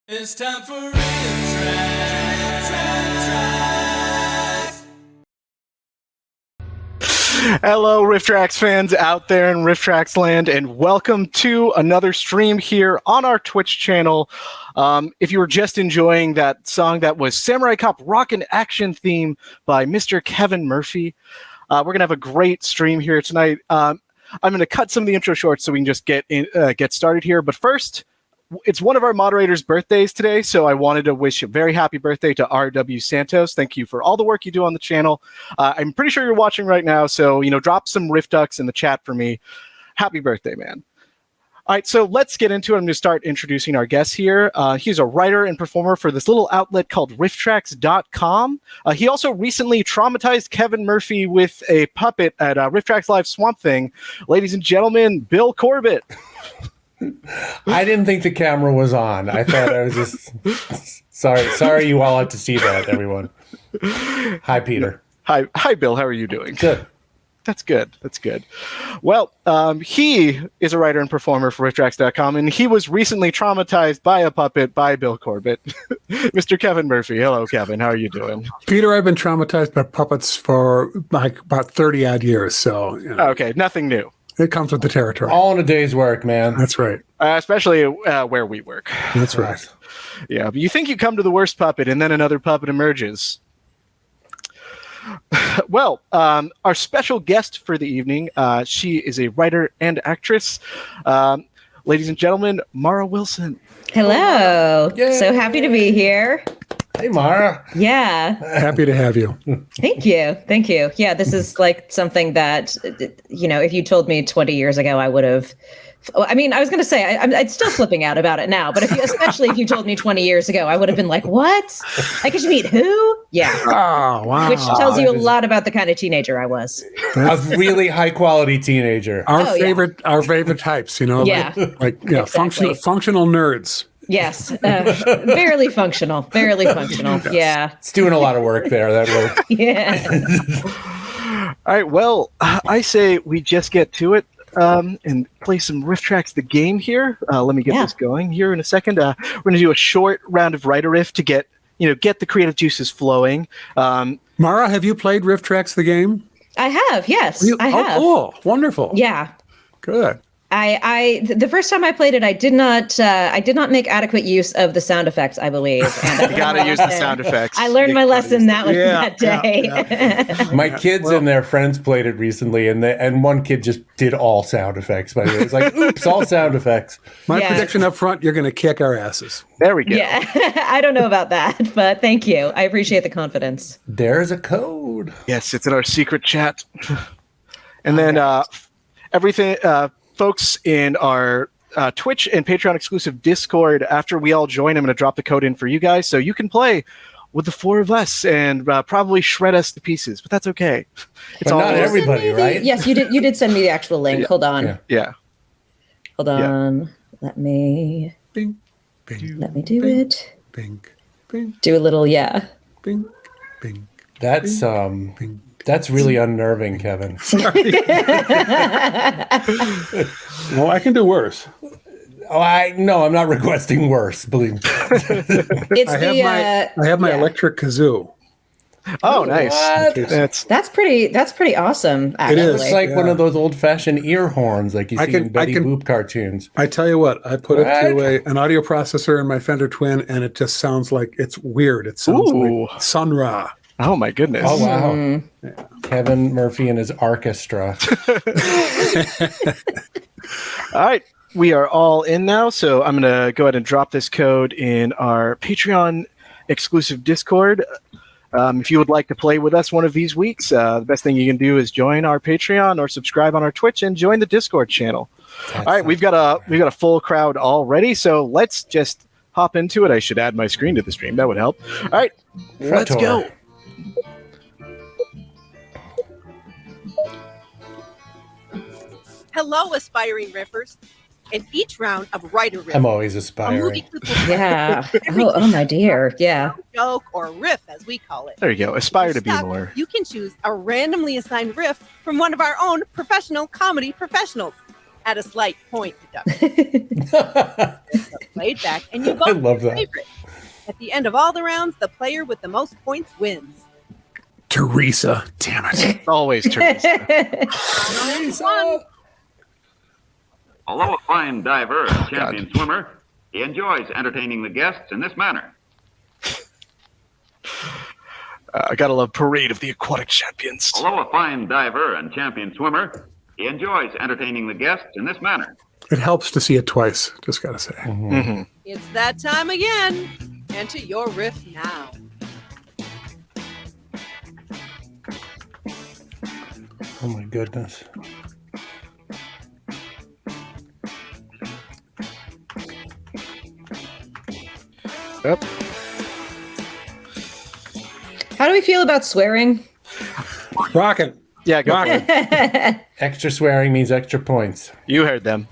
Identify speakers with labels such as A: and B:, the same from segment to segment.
A: It's time for RiffTrax.
B: Hello, RiffTrax fans out there in RiffTrax land, and welcome to another stream here on our Twitch channel. If you were just enjoying that song, that was Samurai Cop Rockin' Action Theme by Mr. Kevin Murphy. We're going to have a great stream here tonight. I'm going to cut some of the intro short so we can just get started here. But first, it's one of our moderators' birthdays today, so I wanted to wish a very happy birthday to R.W. Santos. Thank you for all the work you do on the channel. I'm pretty sure you're watching right now, so drop some RiffTrax in the chat for me. Happy birthday, man. All right, so let's get into it. I'm going to start introducing our guest here. He's a writer and performer for this little outlet called RiffTrax.com. He also recently traumatized Kevin Murphy with a puppet at RiffTrax Live Swamp Thing. Ladies and gentlemen, Bill Corbett.
C: I didn't think the camera was on. I thought I was just sorry you all had to see that, everyone. Hi, Peter.
B: Hi, Bill. How are you doing?
C: Good.
B: That's good. Well, he is a writer and performer for RiffTrax.com, and he was recently traumatized by a puppet by Bill Corbett. Mr. Kevin Murphy. Hello, Kevin. How are you doing?
D: Peter, I've been traumatized by puppets for like about 30 odd years, so
B: Okay, nothing new.
D: It comes with the territory.
C: All in a day's work, man.
D: That's right.
B: Especially where we work.
D: That's right.
B: Yeah, but you think you come to the worst puppet, and then another puppet emerges. Well, our special guest for the evening, she is a writer and actress. Ladies and gentlemen, Mara Wilson.
E: Hello.
C: Yay.
E: So happy to be here.
C: Hey, Mara.
E: Yeah.
D: Happy to have you.
E: Thank you. Yeah, this is like something that, if you told me 20 years ago, I would have. I mean, I was going to say, I'm still flipping out about it now, but especially if you told me 20 years ago, I would have been like, what? I get to meet who? Yeah.
D: Oh, wow.
E: Which tells you a lot about the kind of teenager I was.
C: A really high quality teenager.
D: Our favorite types,
E: Yeah.
D: Exactly. functional nerds.
E: Yes. Barely functional.
D: Yes.
E: Yeah.
C: It's doing a lot of work there. That work.
E: Yeah.
B: All right, well, I say we just get to it. And play some RiffTrax the game here. Let me get this going here in a second. We're going to do a short round of Write a Riff to get the creative juices flowing.
D: Mara, have you played RiffTrax the game?
E: I have, yes. I have.
D: Oh, cool. Wonderful.
E: Yeah.
D: Good.
E: The first time I played it, I did not make adequate use of the sound effects, I believe. And
B: You got to use the sound effects.
E: I learned my lesson that day.
D: Yeah.
C: My kids and their friends played it recently, and one kid just did all sound effects. By the way, it's like, oops, all sound effects.
D: My prediction up front, you're going to kick our asses.
B: There we go.
E: Yeah, I don't know about that, but thank you. I appreciate the confidence.
C: There's a code.
B: Yes, it's in our secret chat. And then everything... folks in our Twitch and Patreon exclusive Discord, after we all join, I'm going to drop the code in for you guys so you can play with the four of us and probably shred us to pieces, but that's okay.
C: It's all not everybody, right?
E: Yes, you did send me the actual link.
B: Yeah.
E: Hold on.
B: Yeah.
E: Hold on. Let me
D: Bing, bing,
E: do
D: bing,
E: it.
D: Bing, bing,
E: Do a little,
D: bing, bing.
C: That's really unnerving, Kevin.
D: Well, I can do worse.
C: I'm not requesting worse, believe me.
E: It's
D: I have my electric kazoo.
B: Oh, nice.
C: What?
E: That's pretty awesome, actually.
C: It's like one of those old-fashioned ear horns like you see in Betty Boop cartoons.
D: I tell you what, I put it to an audio processor in my Fender Twin, and it just sounds like it's weird. It sounds like Sun Ra.
B: Oh, my goodness.
C: Oh, wow. Yeah. Kevin Murphy and his orchestra.
B: All right. We are all in now, so I'm going to go ahead and drop this code in our Patreon exclusive Discord. If you would like to play with us one of these weeks, the best thing you can do is join our Patreon or subscribe on our Twitch and join the Discord channel. All right, we've got a full crowd already, so let's just hop into it. I should add my screen to the stream. That would help. All right, let's go.
F: Hello, aspiring riffers. In each round of Write a Riff,
C: I'm always
F: a
C: aspiring.
F: movie clip will
E: Yeah. Oh my dear. Yeah.
F: joke or riff, as we call it.
B: There you go. Aspire to be
F: Stuck,
B: more.
F: You can choose a randomly assigned riff from one of our own professional comedy professionals at a slight point deduction. played back, and you vote
C: I love
F: for your
C: that.
F: favorite. At the end of all the rounds, the player with the most points wins.
D: Teresa. Damn it.
B: It's always Teresa.
G: Although a fine diver and champion swimmer, he enjoys entertaining the guests in this manner.
B: I gotta love Parade of the Aquatic Champions.
G: Although a fine diver and champion swimmer, he enjoys entertaining the guests in this manner.
D: It helps to see it twice, just gotta say.
B: Mm-hmm.
F: It's that time again. Enter your riff now.
C: Oh my goodness.
B: Yep.
E: How do we feel about swearing?
D: Rocket.
B: Yeah, go.
D: Rocket.
C: Extra swearing means extra points.
B: You heard them.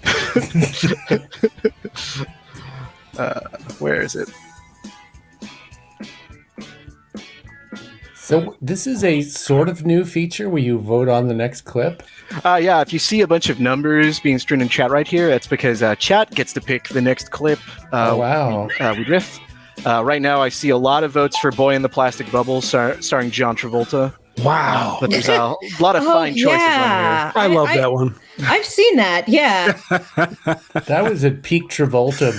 B: Where is it?
C: So this is a sort of new feature where you vote on the next clip.
B: Yeah, if you see a bunch of numbers being strewn in chat right here, that's because chat gets to pick the next clip.
C: Oh, wow.
B: We riff. Right now, I see a lot of votes for Boy in the Plastic Bubble, starring John Travolta.
D: Wow.
B: But there's a lot of fine choices on here.
D: I love that one.
E: I've seen that. Yeah.
C: That was at peak Travolta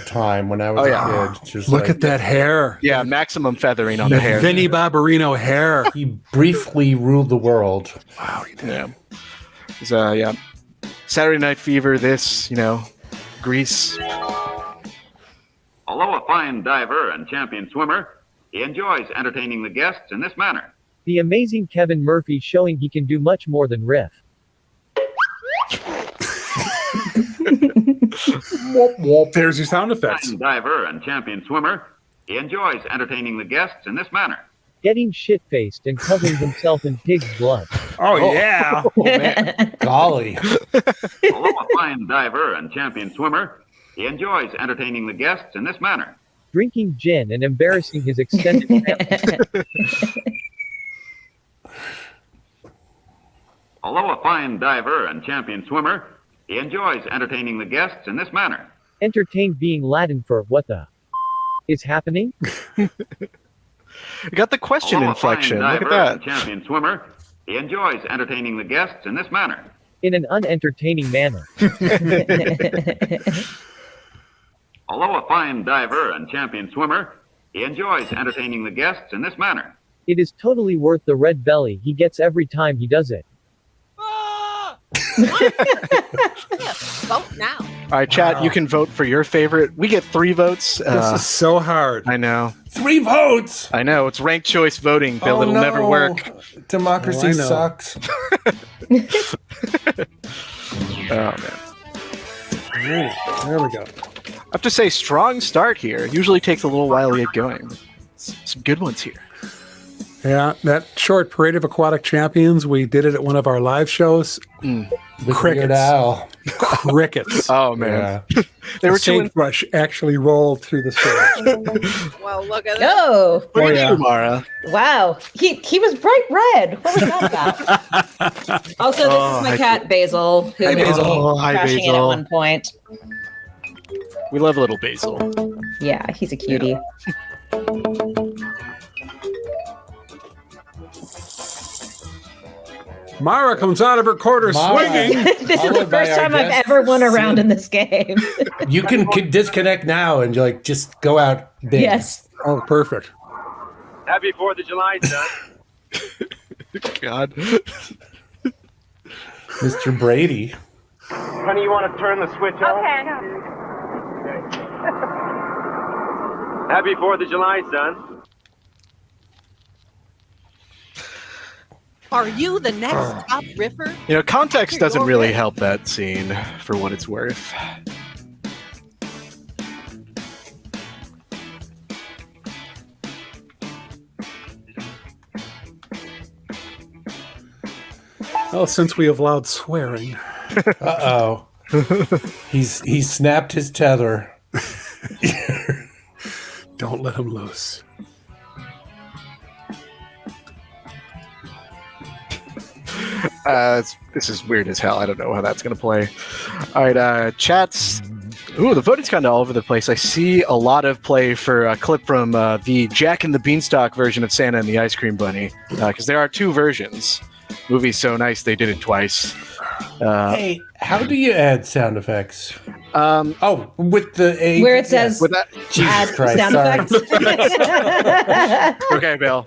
C: time when I was a kid. Just
D: Look
C: like-
D: at that hair.
B: Yeah, maximum feathering on the
D: That
B: hair.
D: Vinnie Barbarino hair.
C: He briefly ruled the world.
D: Wow, he did.
B: Yeah. It's, yeah. Saturday Night Fever, this, Grease.
G: Although a fine diver and champion swimmer, he enjoys entertaining the guests in this manner.
H: The amazing Kevin Murphy showing he can do much more than riff.
D: There's your sound effects.
G: Fine diver and champion swimmer, he enjoys entertaining the guests in this manner.
H: Getting shit-faced and covering himself in pig's blood.
D: Oh, yeah.
C: Golly.
G: Although a fine diver and champion swimmer, he enjoys entertaining the guests in this manner.
H: Drinking gin and embarrassing his extended family.
G: Although a fine diver and champion swimmer, he enjoys entertaining the guests in this manner.
H: Entertained being Latin for what the is happening?
B: You got the question
G: Although a
B: inflection.
G: fine
B: Look at
G: diver and
B: that.
G: champion swimmer, he enjoys entertaining the guests in this manner.
H: In an unentertaining manner.
G: Although a fine diver and champion swimmer, he enjoys entertaining the guests in this manner.
H: It is totally worth the red belly he gets every time he does it.
F: Vote now.
B: All right, chat, you can vote for your favorite. We get 3 votes.
D: This is so hard.
B: I know.
C: 3 votes.
B: I know. It's ranked choice voting, Bill. It'll never work.
C: Democracy
D: Oh, I know.
C: sucks.
B: Oh, man.
D: There we go.
B: I have to say, strong start here. It usually takes a little while to get going. Some good ones here.
D: Yeah, that short Parade of Aquatic Champions, we did it at one of our live shows.
C: With
D: Crickets.
C: Weird Al.
D: Crickets.
B: Oh, man.
C: Yeah.
B: They were
D: the
B: too
D: sagebrush actually rolled through the stage.
F: Well, look at that.
E: Oh,
B: Look at
D: yeah.
B: you, Mara.
E: wow. He was bright red. What was that about? Also, this
B: Oh,
E: is my
B: hi,
E: cat, Basil, who
B: Hi,
E: was
B: Basil. Hi,
E: crashing in at
B: Basil.
E: one point.
B: We love little Basil.
E: Yeah, he's a cutie.
D: Mara comes out of her quarter
C: Mara.
D: swinging.
E: This is the
C: Followed by
E: first
C: our
E: time I've
C: guest,
E: ever won a round
C: Sid.
E: in this game.
C: You can disconnect now and just go out big.
E: Yes.
D: Oh, perfect.
I: Happy 4th of July, son.
B: God.
C: Mr. Brady.
I: Honey, you want to turn the switch on? Happy 4th of July, son.
F: Are you the next top riffer?
B: Context doesn't really help that scene for what it's worth.
D: Well, since we have allowed swearing,
C: Uh-oh. He snapped his tether.
D: don't let him loose.
B: This is weird as hell. I don't know how that's going to play. All right, chat's Ooh, the voting's kind of all over the place. I see a lot of play for a clip from the Jack and the Beanstalk version of Santa and the Ice Cream Bunny, because there are two versions. Movie's so nice they did it twice.
C: Hey, how do you add sound effects? With the A.
E: Where it says
B: With that,
E: add
C: Christ,
E: sound
C: sorry.
E: effects.
B: okay, Bill.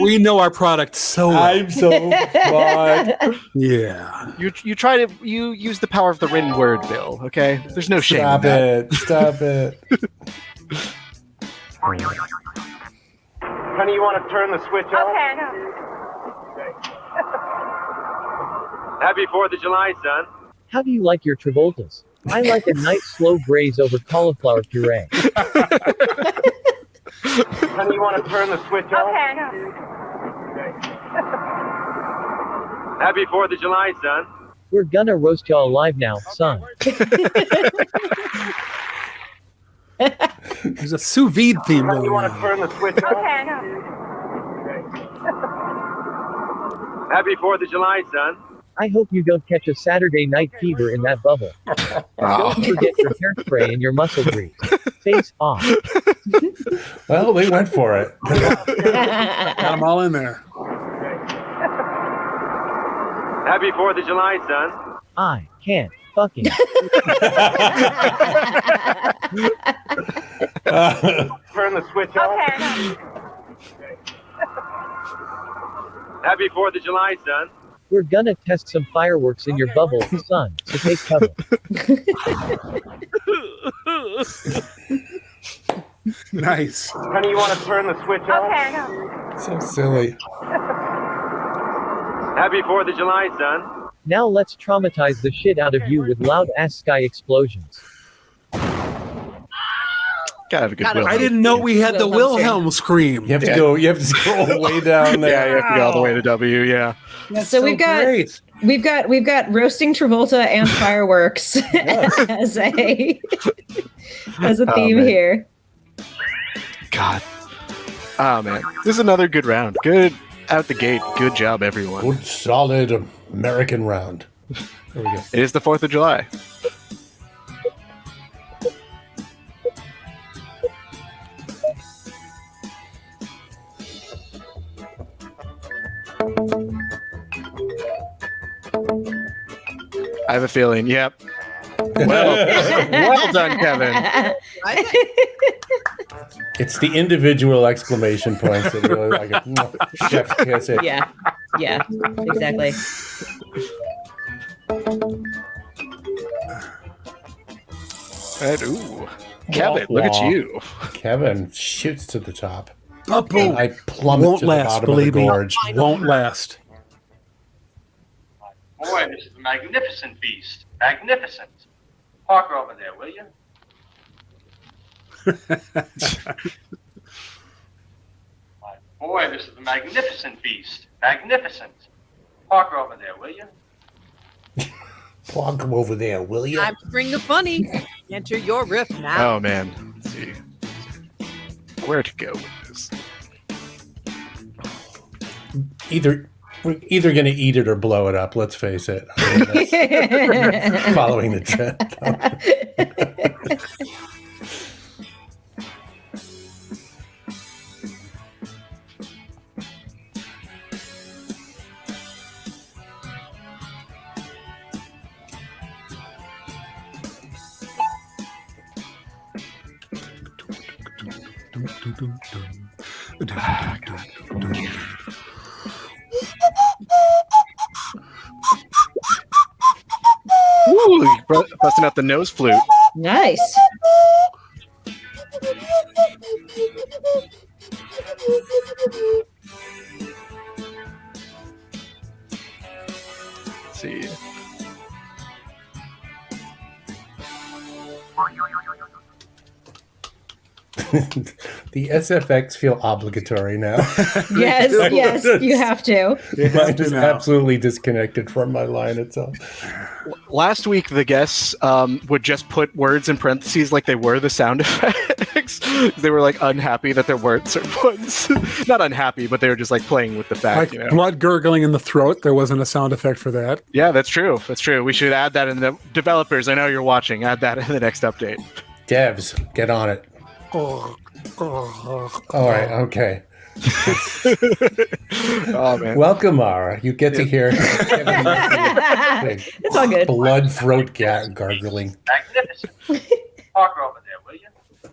D: We know our product so well.
C: I'm so smart.
D: Yeah.
B: You use the power of the written word, Bill. Okay, there's no shame.
C: Stop
B: in that.
C: it. Stop it.
I: Honey, you want to turn the switch on?
F: Okay.
I: Happy 4th of July, son.
H: How do you like your Travoltas? I like a nice slow braise over cauliflower puree.
I: Honey, you want to turn the switch on?
F: Okay.
I: Happy 4th of July, son.
H: We're gonna roast y'all alive now, son.
D: There's a sous vide theme
I: Honey,
D: going
I: you want to
D: on.
I: turn the switch on?
F: Okay.
I: Happy 4th of July, son.
H: I hope you don't catch a Saturday night fever in that bubble. Don't forget your hairspray and your muscle grease. Face off.
C: Well, they went for it.
D: Got them all in there.
I: Happy 4th of July, son.
H: I can't fucking.
I: Turn the switch on.
F: Okay.
I: Happy 4th of July, son.
H: We're gonna test some fireworks in your bubble, son. So take cover.
D: Nice.
I: Honey, you want to turn the switch on?
F: Okay.
C: So silly.
I: Happy 4th of July, son.
H: Now let's traumatize the shit out of you with loud ass sky explosions.
B: Gotta have a good
F: Gotta
B: will.
D: I didn't know we had the
E: Wilhelm
D: Wilhelm scream.
C: You have to go. You have to scroll way down there.
B: Yeah, you have to go all the way to W. Yeah.
D: That's
E: So we've got-
D: great.
E: We've got roasting Travolta and fireworks as a theme
B: man.
E: here.
B: God. Oh man, this is another good round. Good out the gate. Good job, everyone.
C: Good, solid American round. There we go.
B: It is the 4th of July. I have a feeling. Yep. Well done, Kevin.
C: It's the individual exclamation points that really like it. Chef's kiss it.
E: Yeah, exactly.
B: And, ooh, Kevin, look at you.
C: Kevin shoots to the top.
D: Bubble.
C: I plummet
D: Won't
C: to the
D: last,
C: bottom of
D: believe
C: the
D: me.
C: gorge.
D: Won't last.
J: Boy, this is a magnificent beast. Magnificent. Park her over there, will you? My boy, this is a magnificent beast. Magnificent. Park her over there, will you?
C: Plonk him over there, will you?
F: Time to bring the funny. Enter your riff now.
B: Oh man. Let's see where to go with this.
C: We're either going to eat it or blow it up. Let's face it. I mean, that's following the trend.
B: Ooh, busting out the nose flute.
E: Nice.
B: Let's see.
C: The SFX feel obligatory now.
E: Yes, you have to.
C: Mine is absolutely disconnected from my line itself.
B: last week the guests would just put words in parentheses like they were the sound effects. They were like unhappy that there weren't certain ones. Not unhappy, but they were just like playing with the fact.
D: Like blood gurgling in the throat. There wasn't a sound effect for that.
B: Yeah, that's true. That's true. We should add that in the developers. I know you're watching. Add that in the next update.
C: Devs, get on it. All right, okay.
B: Oh man!
C: Welcome, Mara. You get to hear
E: It's all good.
C: blood throat gargling.
J: Magnificent. Parker over there, will you?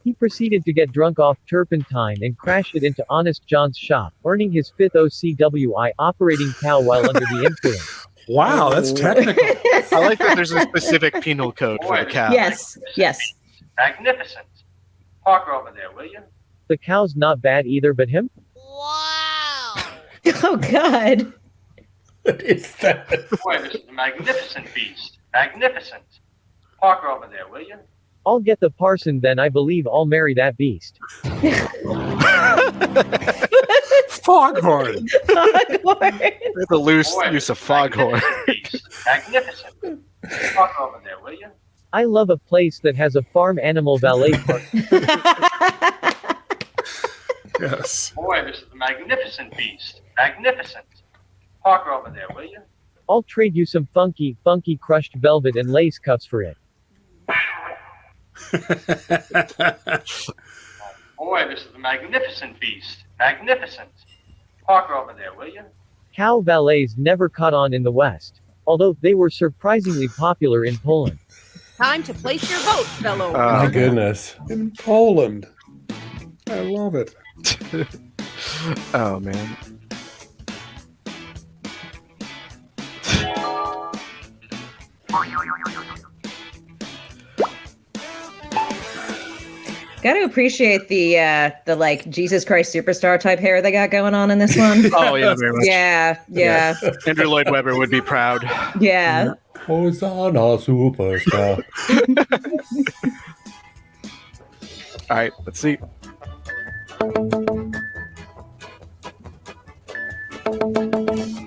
H: He proceeded to get drunk off turpentine and crashed it into Honest John's shop, earning his 5th OCWI operating cow while under the influence.
D: Wow, that's technical.
B: I like that there's a specific penal code for the cow.
E: Yes.
J: Magnificent. Parker over there, will you?
H: The cow's not bad either, but him?
E: Oh God.
C: What is that?
J: Boy, this is a magnificent beast. Magnificent. Parker over there, will you?
H: I'll get the parson then. I believe I'll marry that beast.
D: Foghorn.
B: The loose use of foghorn.
J: Magnificent. Parker over there, will you?
H: I love a place that has a farm animal valet park.
D: Yes.
J: Boy, this is a magnificent beast. Magnificent. Parker over there, will you?
H: I'll trade you some funky crushed velvet and lace cuffs for it.
J: Boy, this is a magnificent beast. Magnificent. Parker over there, will you?
H: Cow valets never caught on in the West, although they were surprisingly popular in Poland.
F: Time to place your vote, fellow.
C: My goodness.
D: In Poland. I love it.
B: Oh man.
E: Got to appreciate the like Jesus Christ Superstar type hair they got going on in this one.
B: Oh yeah, very much.
E: Yeah.
B: Andrew Lloyd Webber would be proud.
E: Yeah.
C: Hosanna, superstar.
B: All right, let's see.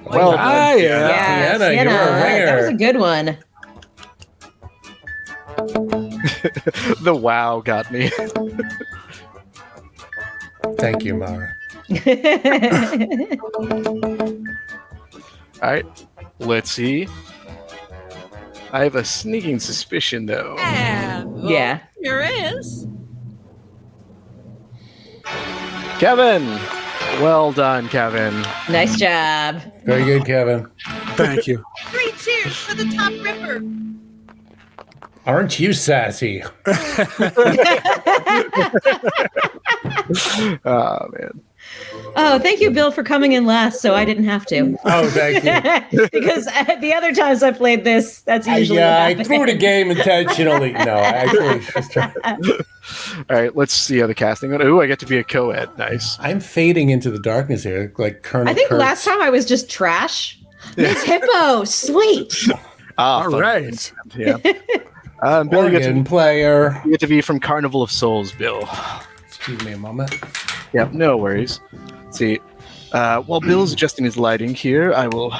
C: Well,
D: yeah.
E: Yeah,
C: Sienna, you're a
E: that was a
C: ringer.
E: good one.
B: The wow got me.
C: Thank you, Mara.
B: All right, let's see. I have a sneaking suspicion, though.
F: And
E: Yeah.
F: here is.
B: Kevin! Well done, Kevin.
E: Nice job.
C: Very good, Kevin.
D: Thank you.
F: 3 cheers for the top ripper.
C: Aren't you sassy?
B: Oh, man.
E: Oh, thank you, Bill, for coming in last, so I didn't have to.
C: Oh, thank you.
E: Because the other times I played this, that's usually
C: I
E: what
C: threw the
E: happens.
C: game intentionally. No, I actually was trying.
B: All right, let's see how the casting went. Ooh, I get to be a co-ed. Nice.
C: I'm fading into the darkness here, like Colonel
E: I think
C: Kurtz.
E: last time I was just trash. Miss Hippo, sweet.
B: Ah,
D: All
B: fun.
D: right.
B: Yeah. Bill, you
C: Organ player.
B: get to be from Carnival of Souls, Bill.
C: Excuse me a moment.
B: Yep, no worries. Let's see. While Bill's adjusting his lighting here, I will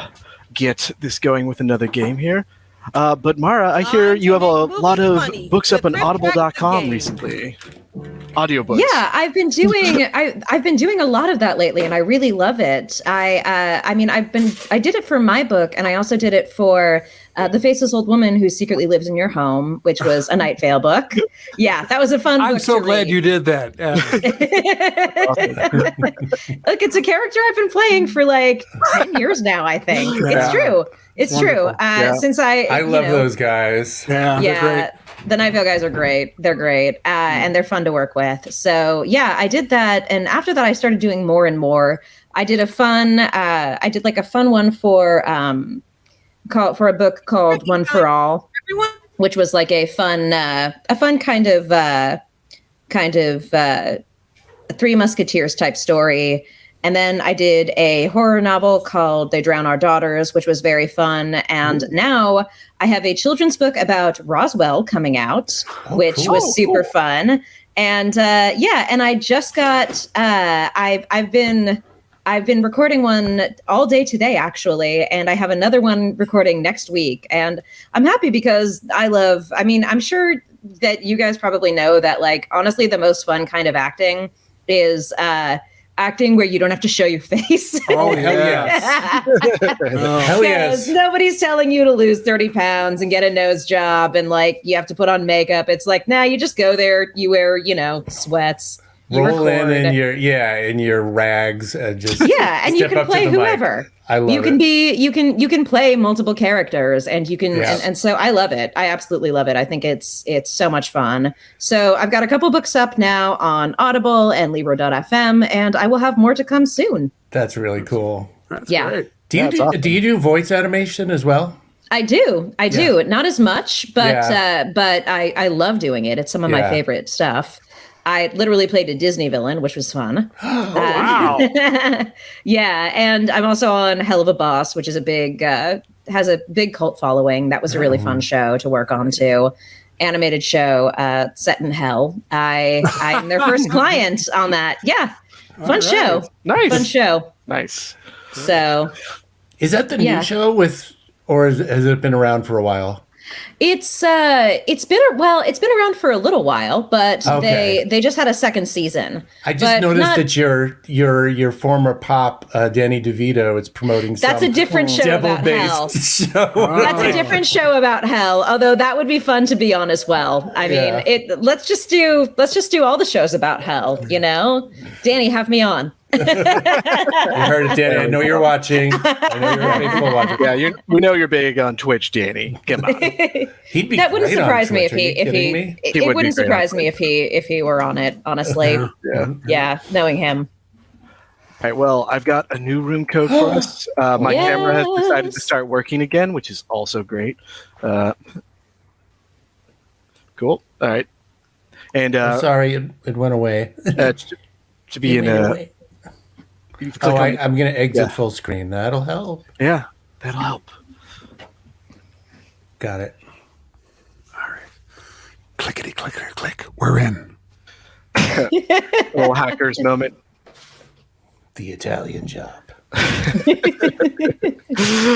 B: get this going with another game here. But Mara, I hear you have a lot of books up on audible.com recently. Audiobooks.
E: Yeah, I've been doing a lot of that lately, and I really love it. I did it for my book, and I also did it for The Faceless Old Woman Who Secretly Lives in Your Home, which was a Night Vale book. Yeah, that was a fun book.
D: I'm so
E: to
D: glad
E: read.
D: you did that.
E: Look, it's a character I've been playing for like 10 years now, I think.
D: Yeah.
E: It's true. It's
D: Wonderful.
E: true.
B: Yeah.
E: Since
C: I love those guys.
D: Yeah, they're great.
E: Yeah, the Night Vale guys are great. They're great. And they're fun to work with. So yeah, I did that. And after that, I started doing more and more. I did a fun one for a book called One for All,
F: Everyone,
E: which was like a fun kind of Three Musketeers type story. And then I did a horror novel called They Drown Our Daughters, which was very fun. And now I have a children's book about Roswell coming out, which was super fun. And and I just got I've been I've been recording one all day today, actually, and I have another one recording next week. And I'm happy because I'm sure that you guys probably know that, like, honestly, the most fun kind of acting is acting where you don't have to show your face.
C: Oh, hell yes. Hell yes.
E: Nobody's telling you to lose 30 pounds and get a nose job and, like, you have to put on makeup. It's like, nah, you just go there, you wear, sweats.
C: Roll in your rags and just
E: and you can play whoever.
C: I love
E: it. You can play multiple characters, and you can and so I love it. I absolutely love it. I think it's so much fun. So I've got a couple books up now on Audible and Libro.fm, and I will have more to come soon.
C: That's really cool.
D: That's
C: great. Do you do voice animation as well?
E: I do. Not as much, but I love doing it. It's some of my favorite stuff. I literally played a Disney villain, which was fun.
B: Wow.
E: And I'm also on Hell of a Boss, which is has a big cult following. That was a really fun show to work on too. Animated show set in hell. I'm their first client on that. Yeah. Fun show.
B: Nice.
E: Fun show.
B: Nice.
E: So
C: is that the new show or has it been around for a while?
E: It's been around for a little while, but they just had a second season.
C: I just noticed that your former pop Danny DeVito is promoting.
E: That's a different show about hell. That's a different show about hell. Although that would be fun to be on as well. I mean, let's just do all the shows about hell. Danny, have me on.
C: You heard it, Danny. I know you're watching. I know you're a faithful watcher.
B: Yeah, we know you're big on Twitch, Danny. Come on.
C: He'd be.
E: That wouldn't
C: great
E: surprise
C: on
E: me
C: Twitch.
E: it wouldn't surprise me if he were on it. Honestly, knowing him.
B: All right. Well, I've got a new room code for us. My camera has decided to start working again, which is also great. Cool. All right. And
C: sorry, it went away.
B: To be in a.
C: I'm going to exit full screen. That'll help.
B: Yeah, that'll help.
C: Got it.
D: All right. Clickety, clicker, click. We're in.
B: Little hackers moment.
C: The Italian job.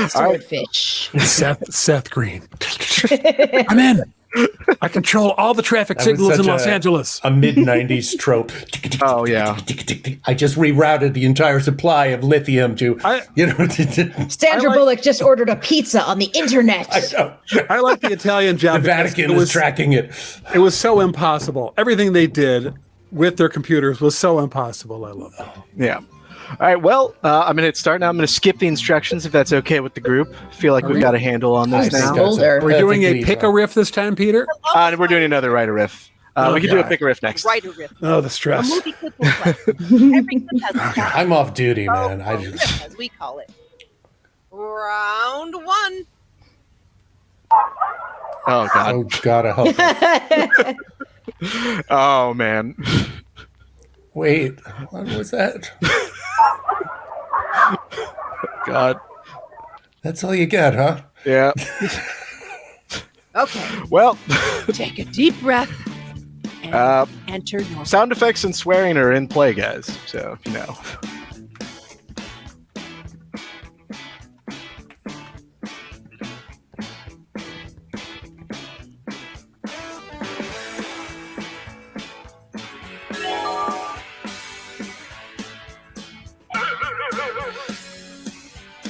E: Swordfish.
D: Seth Green. I'm in. I control all the traffic signals in Los Angeles.
C: A mid-90s trope.
B: Oh, yeah.
C: I just rerouted the entire supply of lithium to,
E: Sandra Bullock just ordered a pizza on the internet.
D: I like the Italian job.
C: The Vatican was tracking it.
D: It was so impossible. Everything they did with their computers was so impossible. I love it.
B: Yeah. All right, well, I'm going to hit start now. I'm going to skip the instructions if that's okay with the group. I feel like we've got a handle on this now.
D: We're doing a pick a riff this time, Peter?
B: We're doing another write a riff. We can do a pick a riff next.
F: Write a riff.
D: Oh, the stress.
F: A movie clip will play. Every clip has a sound.
C: I'm off duty, man.
F: Riff, as we call it. Round one.
B: Oh, God.
C: Oh, God, I hope.
B: Oh, man.
C: Wait, what was that?
B: God.
C: That's all you get, huh?
B: Yeah.
F: Okay.
B: Well.
F: Take a deep breath and enter your...
B: Sound effects and swearing are in play, guys. So,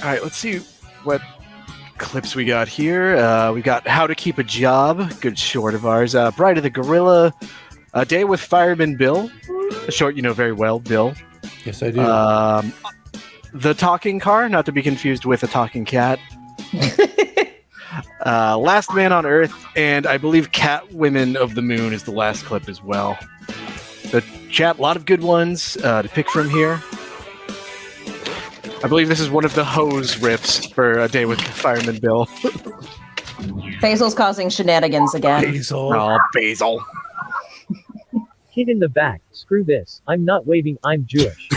B: All right, let's see what clips we got here. We got How to Keep a Job, good short of ours. Bride of the Gorilla, A Day with Fireman Bill, a short you know very well, Bill.
C: Yes, I do.
B: The Talking Car, not to be confused with a talking cat. Last Man on Earth, and I believe Cat Women of the Moon is the last clip as well. The chat, a lot of good ones to pick from here. I believe this is one of the hose riffs for A Day with Fireman Bill.
E: Basil's causing shenanigans again.
D: Basil.
B: Oh, Basil.
H: Kid in the back, screw this. I'm not waving, I'm Jewish.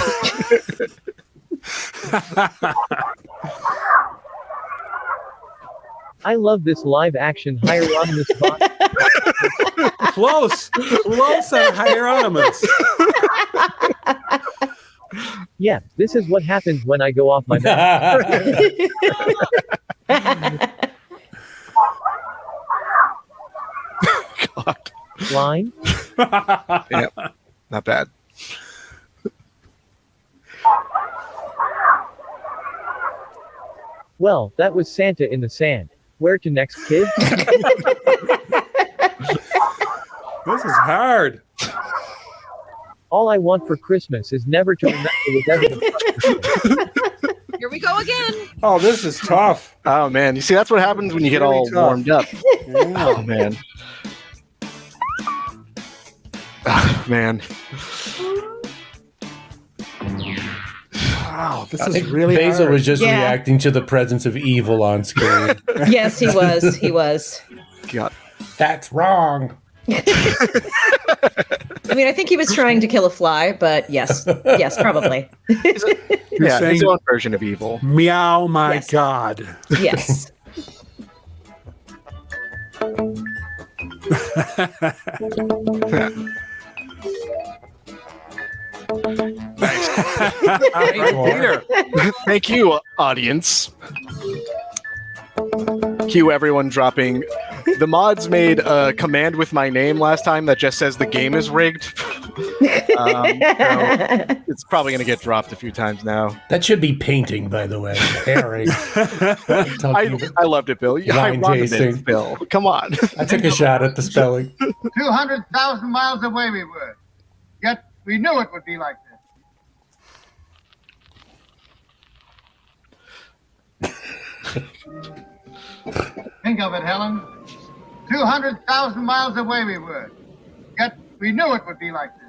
H: I love this live action Hieronymus bot.
D: Close and Hieronymus.
H: Yeah, this is what happens when I go off my mask.
B: God.
H: Line?
B: Yep. Not bad.
H: Well, that was Santa in the sand. Where to next, kid?
D: This is hard.
H: All I want for Christmas is never to remember with evidence.
F: Here we go again.
D: Oh, this is tough.
B: Oh man, you see that's what happens when you get
D: Really
B: all
D: tough.
B: warmed up. Oh man. Oh, man.
D: Wow, this
C: I
D: is
C: think
D: really
C: Basil
D: hard.
C: was just
E: Yeah.
C: reacting to the presence of evil on screen.
E: Yes, he was. He was.
B: God.
C: That's wrong.
E: I mean, I think he was trying to kill a fly, but yes, probably.
D: You're
B: Yeah,
D: saying
B: his own version of evil.
D: meow, my
E: Yes.
D: God.
E: Yes.
D: Peter.
B: Thank you, audience. Cue everyone dropping. The mods made a command with my name last time that just says the game is rigged. So it's probably going to get dropped a few times now.
C: That should be painting, by the way. Pairing.
B: I loved it, Bill. I
C: Wine
B: wanted
C: tasting.
B: it, Bill. Come on.
C: I took a shot at the spelling.
J: 200,000 miles away we were. Yet we knew it would be like this. Think of it, Helen. 200,000 miles away we were. Yet we knew it would be like this.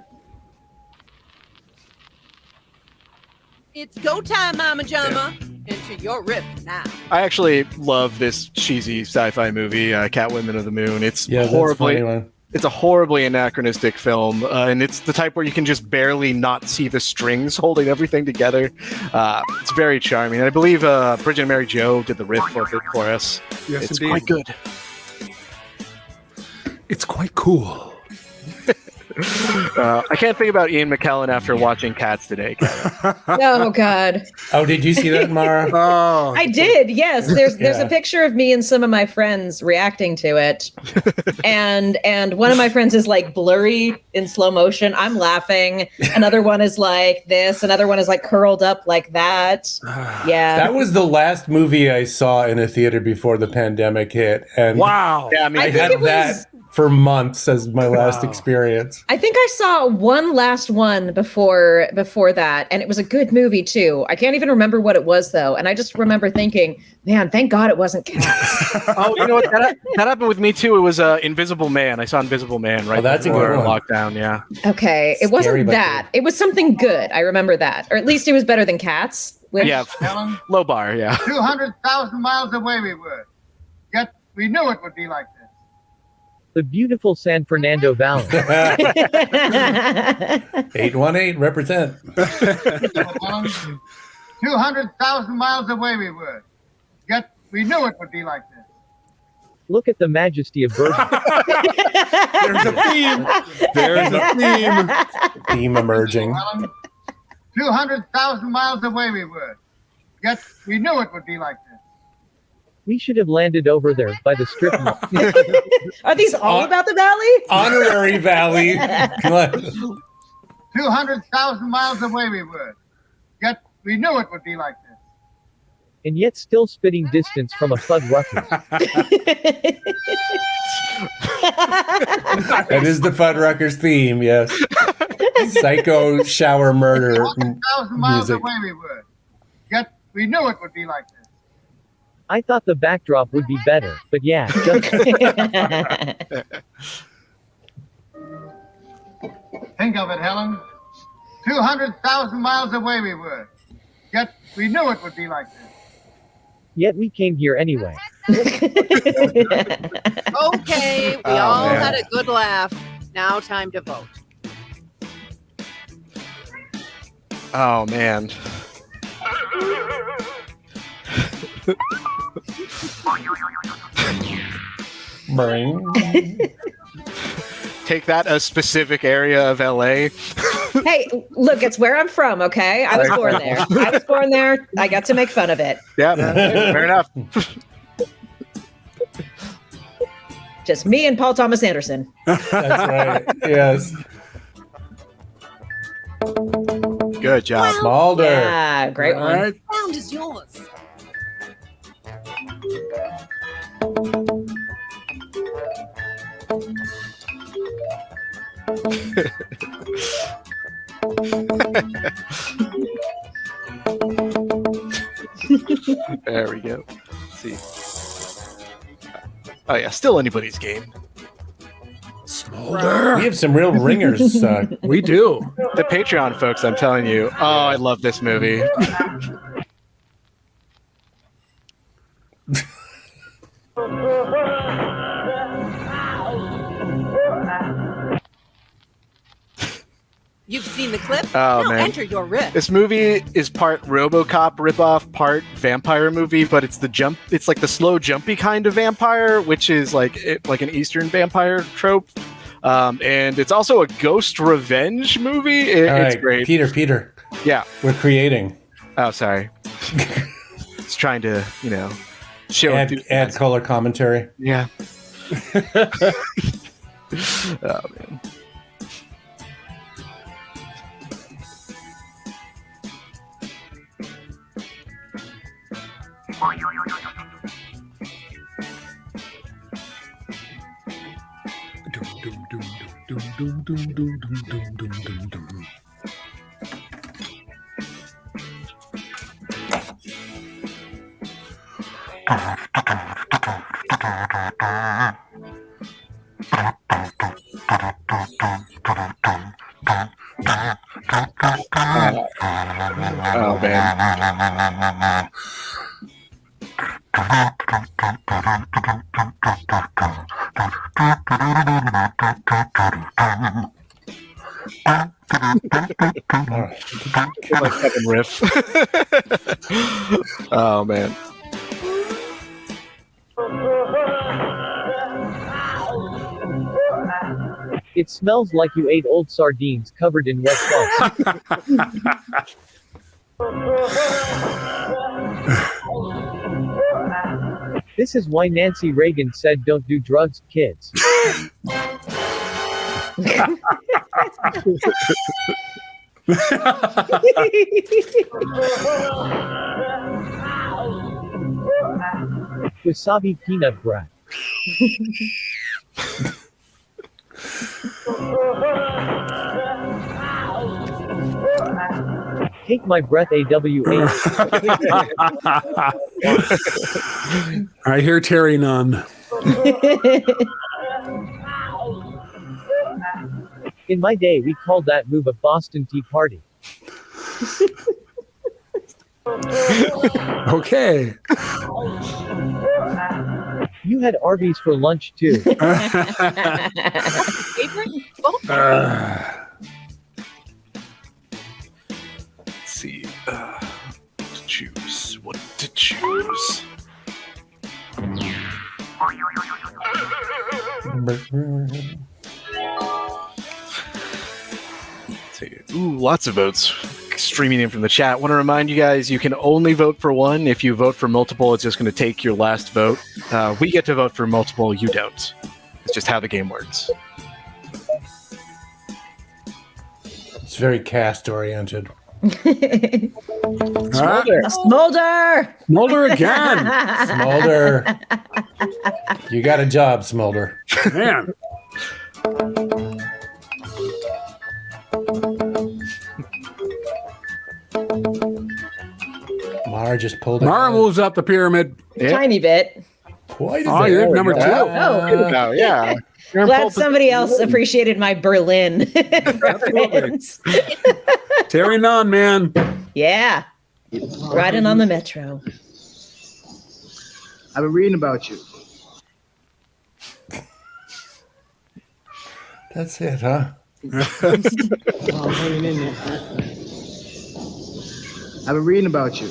F: It's go time, Mama Jama. Into your riff now.
B: I actually love this cheesy sci-fi movie, Catwoman of the Moon. It's
C: Yeah, that's a funny one.
B: It's a horribly anachronistic film, and it's the type where you can just barely not see the strings holding everything together. It's very charming. And I believe Bridget and Mary Jo did the riff of it for us.
D: Yes,
B: It's
D: indeed.
B: quite good.
D: It's quite cool.
B: I can't think about Ian McKellen after watching Cats today, Kevin.
E: Oh God.
C: Oh, did you see that, Mara?
D: Oh,
E: I did. Yes. There's
C: Yeah.
E: a picture of me and some of my friends reacting to it. and one of my friends is like blurry in slow motion. I'm laughing. Another one is like this. Another one is like curled up like that. Yeah.
C: That was the last movie I saw in a theater before the pandemic hit. And
D: wow.
B: Yeah, I mean,
C: I
E: I think
C: had
E: it was-
C: that for months as my last
D: Wow.
C: experience.
E: I think I saw one last one before that, and it was a good movie too. I can't even remember what it was though, and I just remember thinking, "Man, thank God it wasn't Cats."
B: oh, you know what? That happened with me too. It was Invisible Man. I saw Invisible Man right
C: that's a
B: before
C: good one.
B: lockdown. Yeah.
E: Okay, it
C: Scary,
E: wasn't
C: but
E: that. It was something good. I remember that, or at least it was better than Cats. Which,
B: Yeah.
J: Helen,
B: Low bar. Yeah.
J: 200,000 miles away we were. Yet we knew it would be like this.
H: The beautiful San Fernando Valley.
C: 818, represent.
J: Helen, 200,000 miles away we were. Yet we knew it would be like this.
H: Look at the majesty of Virgin.
D: There's a theme. There's a theme.
C: Theme emerging.
J: Helen, 200,000 miles away we were. Yet we knew it would be like this.
H: We should have landed over there by the strip mall.
E: Are these all about the valley?
C: Honorary Valley.
J: 200,000 miles away we were. Yet we knew it would be like this.
H: And yet still spitting distance from a Fuddruckers.
C: That is the Fuddruckers theme, yes. Psycho shower murder
J: 200,000 miles
C: music.
J: away we were. Yet we knew it would be like this.
H: I thought the backdrop would be better, but yeah, just
J: Think of it, Helen. 200,000 miles away we were. Yet we knew it would be like this.
H: yet we came here anyway.
F: Okay, we all
B: man.
F: had a good laugh. Now time to vote.
B: Oh man.
C: Bring.
B: Take that a specific area of LA.
E: Hey, look, it's where I'm from, okay? I was born there. I got to make fun of it.
B: Yeah, fair enough.
E: Just me and Paul Thomas Anderson.
C: That's right. Yes.
B: Good job.
C: Smolder.
E: Yeah, great
D: All
E: one.
D: right.
F: Sound is yours.
B: There we go. Let's see. Oh yeah, still anybody's game.
D: Smolder.
C: We have some real ringers.
D: We do.
B: The Patreon folks, I'm telling you. Oh, I love this movie.
F: You've seen the clip?
B: Oh,
F: now
B: man.
F: enter your riff.
B: This movie is part RoboCop ripoff, part vampire movie, but it's it's like the slow, jumpy kind of vampire, which is like an Eastern vampire trope. And it's also a ghost revenge movie. It's great.
C: Peter.
B: Yeah.
C: We're creating.
B: Oh, sorry. It's trying to, show
C: Add color commentary.
B: Yeah. Oh man. Oh man. My fucking riff. Oh man.
H: It smells like you ate old sardines covered in wet salt. This is why Nancy Reagan said don't do drugs, kids. Wasabi peanut brat. Take my breath, AWA.
D: I hear Terry Nunn.
H: In my day, we called that move a Boston Tea Party.
D: Okay.
H: You had Arby's for lunch too.
F: Favorite? Both.
B: Let's see. What to choose? Ooh, lots of votes streaming in from the chat. Want to remind you guys, you can only vote for one. If you vote for multiple, it's just going to take your last vote. We get to vote for multiple, you don't. It's just how the game works.
C: It's very cast-oriented.
E: Smolder!
D: Smolder again!
C: Smolder. You got a job, Smolder.
D: Man.
C: Mara just pulled it.
D: Mara moves up the pyramid.
B: Yeah.
E: Tiny bit.
C: Quite a
D: Oh,
C: bit.
D: you're number two.
B: Oh, yeah. You're in
E: Glad
B: pole
E: somebody else appreciated my Berlin reference.
D: Terry Nunn, man.
E: Yeah. Riding on the metro.
K: I've been reading about you.
C: That's it, huh?
K: Oh, hanging in there. I've been reading about you.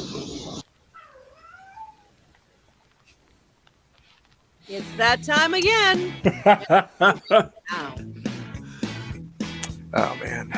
F: It's that time again. Ow.
B: Oh, man.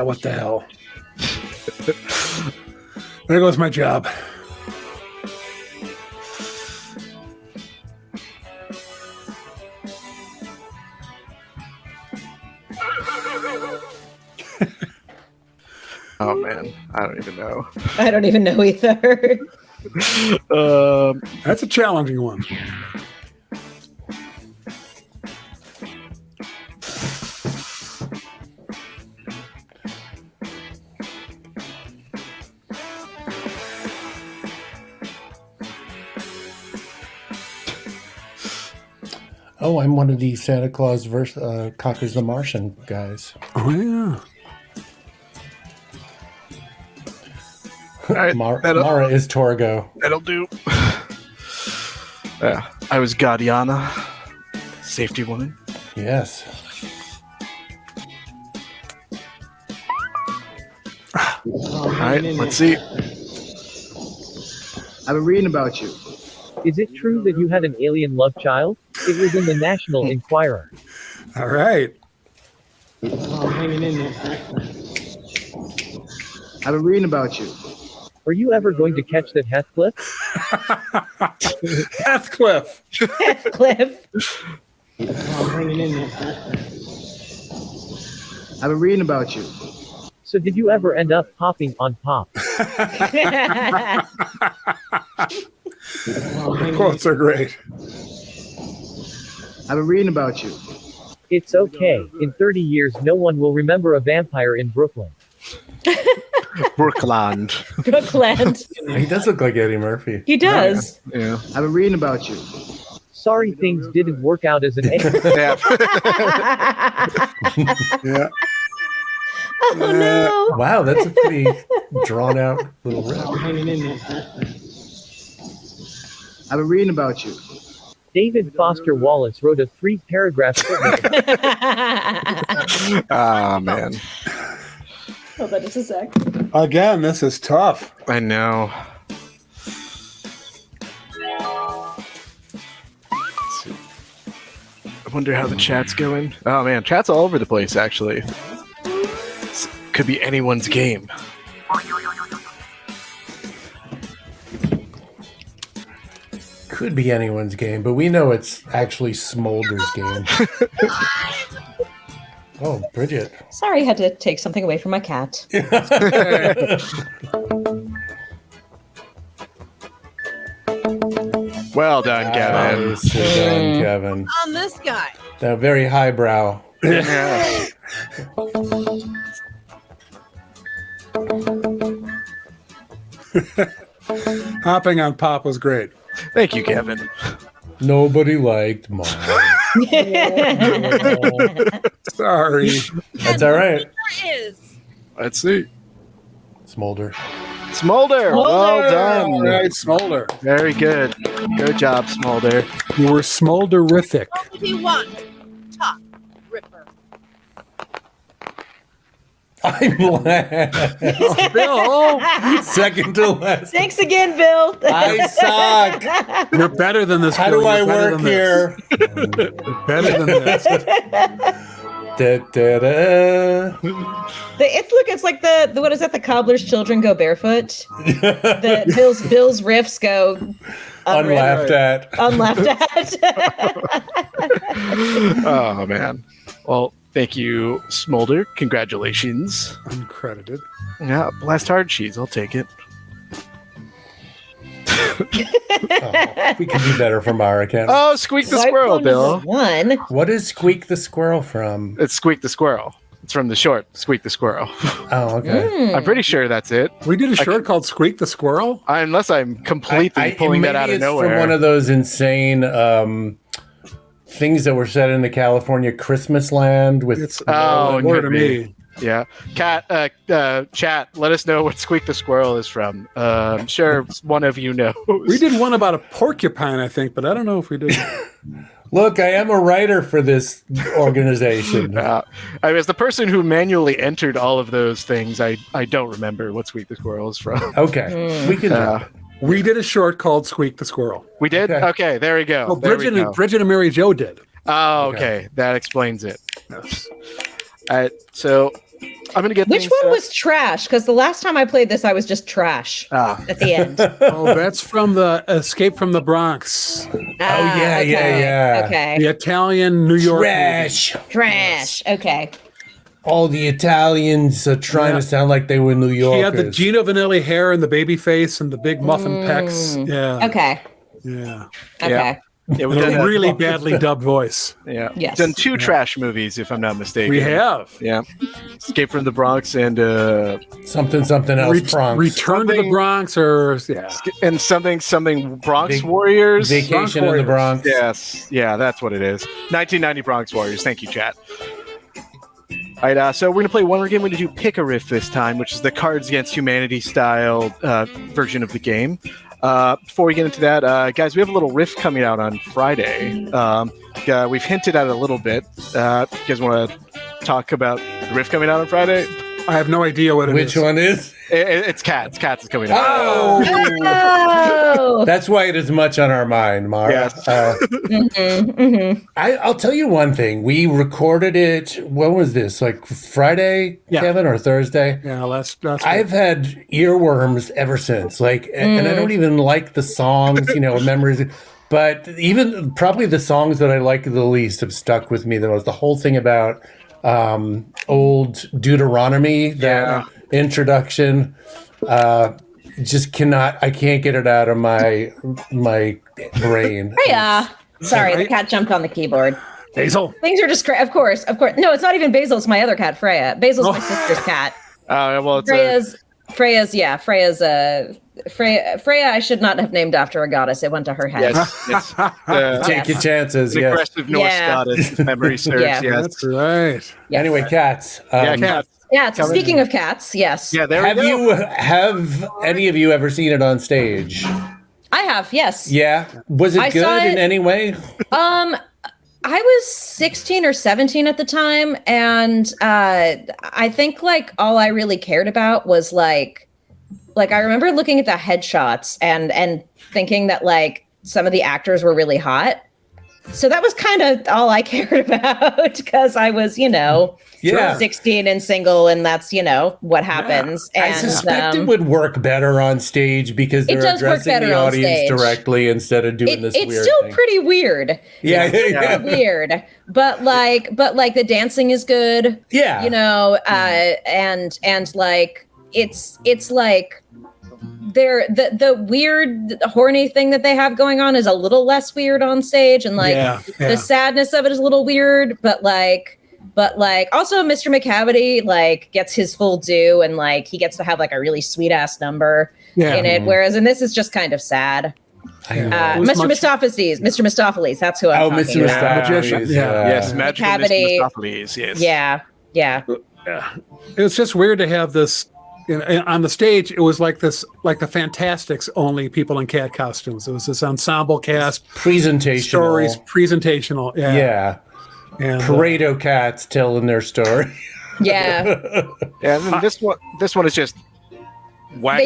D: What the hell? There goes my job.
B: Oh man, I don't even know.
E: I don't even know either.
D: That's a challenging one.
C: Oh, I'm one of the Santa Claus conquers the Martian guys.
D: Oh yeah.
B: All right,
C: Mara is Torgo.
B: That'll do. Yeah, I was Guardiana, safety woman.
C: Yes.
B: All right, let's see.
K: I've been reading about you.
H: Is it true that you had an alien love child? It was in the National Enquirer.
D: All right.
K: Oh, I'm hanging in there. I've been reading about you.
H: Are you ever going to catch that Heathcliff?
D: Heathcliff.
E: Heathcliff.
K: Oh, I'm hanging in there. I've been reading about you.
H: So did you ever end up popping on Pop?
D: The quotes are great.
K: I've been reading about you.
H: It's okay. In 30 years, no one will remember a vampire in Brooklyn.
B: Brookland.
E: Brookland.
C: He does look like Eddie Murphy.
E: He does.
B: Yeah.
K: I've been reading about you.
H: Sorry things didn't work out as an egg.
B: Yeah.
D: Yeah.
E: Oh no.
C: Wow, that's a pretty drawn out little
K: I'm
C: riff.
K: hanging in there. I've been reading about you.
H: David Foster Wallace wrote a 3-paragraph footnote.
B: Ah, man.
E: Hold on just a sec.
D: Again, this is tough.
B: I know. Let's see. I wonder how the chat's going. Oh man, chat's all over the place actually. This could be anyone's game.
C: Could be anyone's game, but we know it's actually Smolder's game. Oh, Bridget.
E: Sorry, I had to take something away from my cat.
B: Well done, Kevin.
C: Nicely done, Kevin.
F: On this guy.
C: That very highbrow.
B: Yeah.
D: Hopping on Pop was great.
B: Thank you, Kevin.
C: Nobody liked mine.
D: Sorry.
C: That's all right.
F: There is.
B: Let's see.
C: Smolder.
B: Smolder. Well done.
D: All right, Smolder.
B: Very good. Good job, Smolder.
D: You were Smolderific.
F: What would he want? Top Ripper.
C: I'm last.
D: Bill,
C: Second to last.
E: Thanks again, Bill.
C: I suck.
D: you're better than this.
C: How
D: Bill.
C: do I
D: You're better
C: work
D: than
C: here?
D: this. You're better than this.
C: Da, da, da.
E: It's like the what is that? The cobbler's children go barefoot. The Bill's riffs go
C: Unlaughed at.
E: unlaughed at.
B: Oh man. Well, thank you, Smolder. Congratulations.
D: Uncredited.
B: Yeah, blast hard cheese. I'll take it.
C: Oh, we can do better from our account.
B: Oh, Squeak the Squirrel, Bill.
E: One.
C: What is Squeak the Squirrel from?
B: It's Squeak the Squirrel. It's from the short Squeak the Squirrel.
C: Oh, okay.
B: I'm pretty sure that's it.
D: We did a short called Squeak the Squirrel.
B: Unless I'm completely pulling that out of
C: Maybe it's
B: nowhere.
C: from one of those insane things that were set in the California Christmas land with.
D: It's
B: Oh,
D: more
B: could
D: to
B: be.
D: me.
B: Yeah. Chat, let us know what Squeak the Squirrel is from. I'm sure one of you knows.
D: We did one about a porcupine, I think, but I don't know if we did.
C: Look, I am a writer for this organization.
B: As the person who manually entered all of those things, I don't remember what Squeak the Squirrel is from.
C: Okay. We can.
D: We did a short called Squeak the Squirrel.
B: We did? Okay, there we go.
D: Oh,
B: There we go.
D: Bridget and Mary Jo did.
B: Oh, okay. That explains it. So I'm going to get
E: Which
B: things,
E: one was trash? Because the last time I played this, I was just trash at the end.
D: Oh, that's from the Escape from the Bronx.
E: Okay.
D: The Italian New York
C: Trash.
E: Okay.
C: All the Italians are trying to sound like they were New Yorkers.
D: He had the Gino Vanelli hair and the baby face and the big muffin pecs. Yeah.
E: Okay.
D: Yeah.
E: Okay.
B: Yeah,
D: With a really badly dubbed voice.
B: Yeah.
E: Yes.
B: Done two trash movies, if I'm not mistaken.
D: We have.
B: Yeah. Escape from the Bronx and
C: something else. Bronx.
D: Return to the Bronx, or
B: and something Bronx Warriors.
C: Vacation in the Bronx.
B: Yes. Yeah, that's what it is. 1990 Bronx Warriors. Thank you, chat. All right, so we're going to play one more game. We're going to do Pick a Riff this time, which is the Cards Against Humanity style version of the game. Before we get into that, guys, we have a little riff coming out on Friday. We've hinted at it a little bit. You guys want to talk about the riff coming out on Friday?
D: I have no idea what it is.
C: Which one is?
B: It's Cats. Cats is coming out.
E: Oh!
C: That's why it is much on our mind, Mara.
B: Yes.
C: I'll tell you one thing. We recorded it. When was this? Like Friday, Kevin, or Thursday?
D: Yeah, last
C: I've had earworms ever since. And I don't even like the songs, memories. But even probably the songs that I like the least have stuck with me the most. The whole thing about old Deuteronomy, that introduction. Just I can't get it out of my brain.
E: Freya! Sorry, the cat jumped on the keyboard.
D: Basil.
E: Things are just of course. No, it's not even Basil. It's my other cat, Freya. Basil's my sister's cat.
B: Well, it's
E: Freya's Freya. I should not have named after a goddess. It went to her head.
B: Yes.
C: Take your chances.
B: The
C: Yes.
B: aggressive Norse goddess, if memory serves.
E: Yeah.
B: Yes.
D: That's right.
E: Yes.
C: Anyway, cats.
B: Cats.
E: Yeah. Speaking of cats, yes.
B: Yeah, there
C: Have
B: we go.
C: have any of you ever seen it on stage?
E: I have. Yes.
C: Yeah. Was it
E: I saw
C: good in
E: it-
C: any way?
E: I was 16 or 17 at the time, and I think all I really cared about was I remember looking at the headshots and thinking that some of the actors were really hot. So that was kind of all I cared about because I was, 16 and single, and that's, what happens.
C: I
E: And
C: suspect it would work better on stage because
E: It
C: they're
E: does work
C: addressing
E: better
C: the
E: on
C: audience
E: stage.
C: directly instead of doing this
E: it's
C: weird
E: still
C: thing.
E: pretty weird.
C: Yeah,
E: It's still
C: yeah.
E: pretty weird. But the dancing is good.
C: Yeah.
E: And it's like the weird horny thing that they have going on is a little less weird on stage, and the sadness of it is a little weird, but also Mr. McCavity gets his full due, and he gets to have a really sweet ass number in it, whereas in this is just kind of sad. Mr. Mistopheles, that's who I'm talking
C: Mr.
E: about.
C: Mistopheles.
B: Yes, magical
E: Cavity.
B: Mr. Mistopheles, yes.
E: Yeah.
D: It's just weird to have this on the stage. It was like the Fantastics, only people in cat costumes. It was this ensemble cast,
C: presentational
D: stories, presentational.
C: Yeah.
D: And
C: Pareto cats telling their story.
E: Yeah.
B: And then this one is just whack.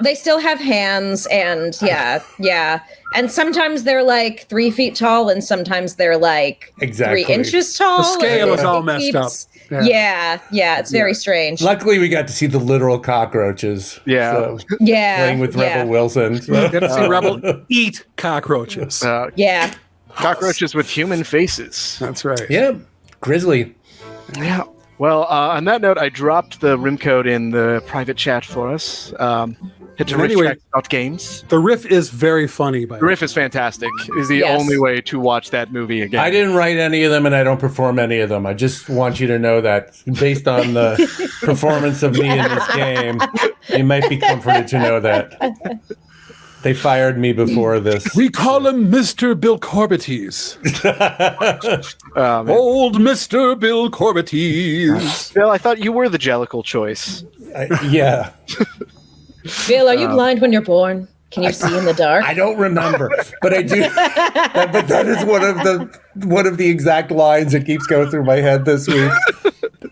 E: They still have hands, and yeah. And sometimes they're 3 feet tall, and sometimes they're 3 inches tall.
D: The scale is all
E: It
D: messed up.
E: Yeah, it's very strange.
C: Luckily, we got to see the literal cockroaches.
B: Yeah.
C: Playing with Rebel Wilson.
D: You get to see Rebel eat cockroaches.
E: Yeah.
B: Cockroaches with human faces.
D: That's right.
C: Yeah. Grizzly.
B: Yeah. Well, on that note, I dropped the rim code in the private chat for us. Head to RiffTrax.games.
D: The riff is very funny.
B: The riff is fantastic. Is the only way to watch that movie again.
C: I didn't write any of them, and I don't perform any of them. I just want you to know that based on the performance of me in this game, you might be comforted to know that. They fired me before this.
D: We call him Mr. Bill Corbettes. Old Mr. Bill Corbettes.
B: Bill, I thought you were the Jellicle choice.
C: Yeah.
E: Bill, are you blind when you're born? Can you see in the dark?
C: I don't remember, but I do. But that is one of the exact lines that keeps going through my head this week.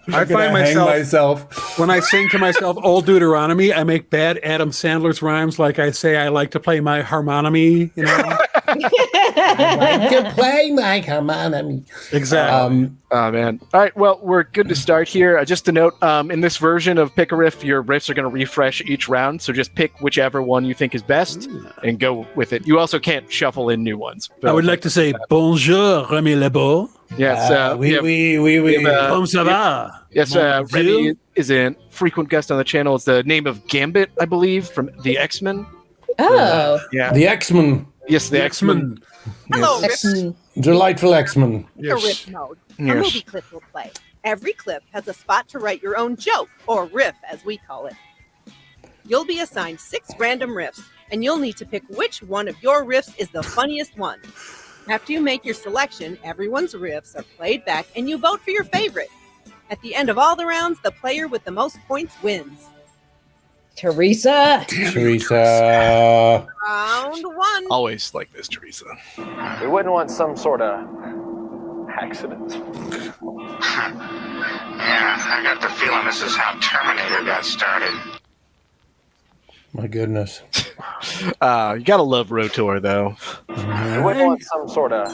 D: I find myself when I sing to myself Old Deuteronomy, I make bad Adam Sandler's rhymes. Like I say, I like to play my harmony. You know,
C: I like to play my harmony.
D: Exactly.
B: Oh man! All right, well, we're good to start here. Just a note: in this version of Pick a Riff, your riffs are going to refresh each round. So just pick whichever one you think is best and go with it. You also can't shuffle in new ones.
D: I would like to say bonjour, Remy Lebeau.
B: Yes,
C: oui.
D: Comme ça va?
B: Yes, Remy is a frequent guest on the channel. It's the name of Gambit, I believe, from the X-Men.
E: Oh.
B: Yeah.
C: The X-Men.
B: Yes, the X-Men.
F: Hello,
B: Yes.
F: Riff.
C: Delightful X-Men.
F: The Riff mode. A
B: Yes.
F: movie clip will play. Every clip has a spot to write your own joke, or riff as we call it. You'll be assigned 6 random riffs, and you'll need to pick which one of your riffs is the funniest one. After you make your selection, everyone's riffs are played back, and you vote for your favorite. At the end of all the rounds, the player with the most points wins.
E: Teresa.
F: Round 1.
B: Always like this, Teresa.
J: We wouldn't want some sort of accident.
G: Yeah, I got the feeling this is how Terminator got started.
C: My goodness.
B: You gotta love Rotor, though.
J: We wouldn't want some sort of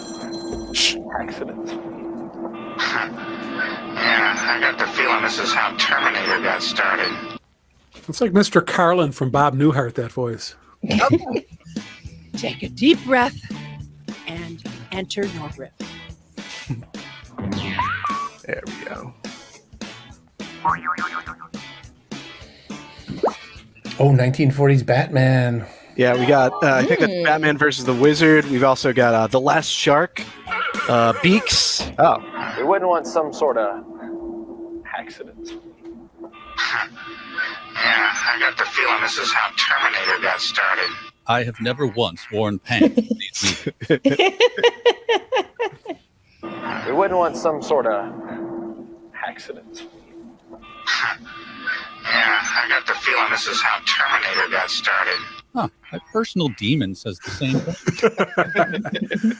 J: accident.
G: Yeah, I got the feeling this is how Terminator got started.
D: It's like Mr. Carlin from Bob Newhart. That voice.
F: Okay. Take a deep breath and enter your riff.
B: There we go.
C: Oh, 1940s Batman.
B: Yeah, we got, I think that's Batman versus the Wizard. We've also got The Last Shark, Beaks. Oh.
J: We wouldn't want some sort of accident.
G: Yeah, I got the feeling this is how Terminator got started.
L: I have never once worn pants in these meetings.
J: We wouldn't want some sort of accident.
G: Yeah, I got the feeling this is how Terminator got started.
L: Huh, my personal demon says the same thing.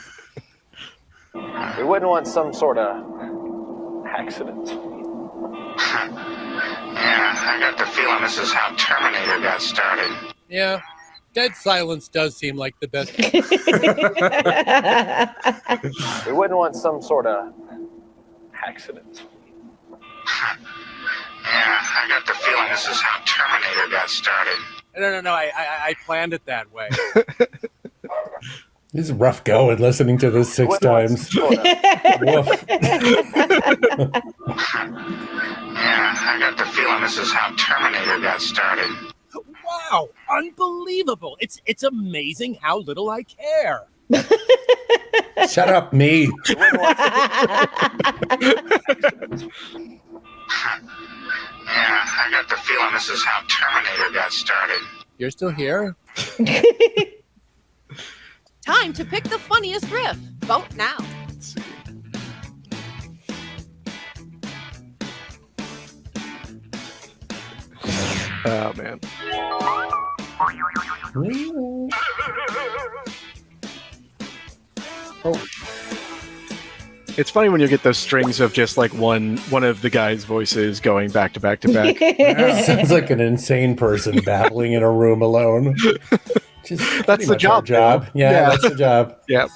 J: We wouldn't want some sort of accident.
G: Yeah, I got the feeling this is how Terminator got started.
M: Yeah, dead silence does seem like the best.
J: We wouldn't want some sort of accident.
G: Yeah, I got the feeling this is how Terminator got started.
M: No, I planned it that way.
C: This is rough going listening to this 6 times. Woof.
G: Yeah, I got the feeling this is how Terminator got started.
M: Wow, unbelievable. It's amazing how little I care.
C: Shut up, me.
G: Yeah, I got the feeling this is how Terminator got started.
M: You're still here?
F: Time to pick the funniest riff. Vote now.
B: Oh, man. Oh. It's funny when you get those strings of just like one of the guy's voices going back to back to back.
C: Sounds like an insane person babbling in a room alone.
B: That's the job.
C: Yeah, that's the job.
B: Yeah.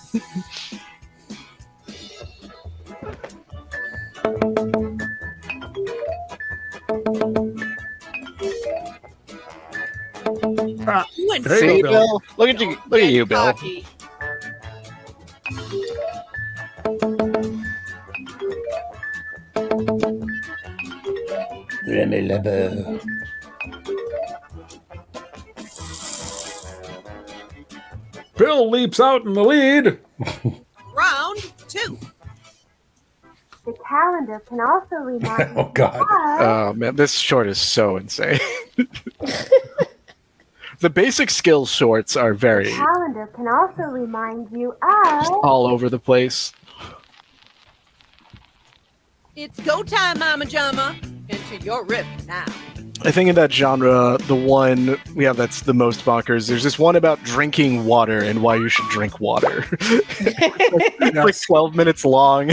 B: See, Bill? Look at you! Look at you, Bill.
C: Remy Lebeau.
D: Bill leaps out in the lead.
F: Round 2.
N: The calendar can also remind
C: Oh, God.
B: Oh, man, this short is so insane. The basic skills shorts are very
N: Calendar can also remind you of...
B: all over the place.
F: It's go time, Mama Jama. Enter your riff now.
B: I think in that genre, the one we have that's the most bonkers, there's this one about drinking water and why you should drink water. It's like 12 minutes long.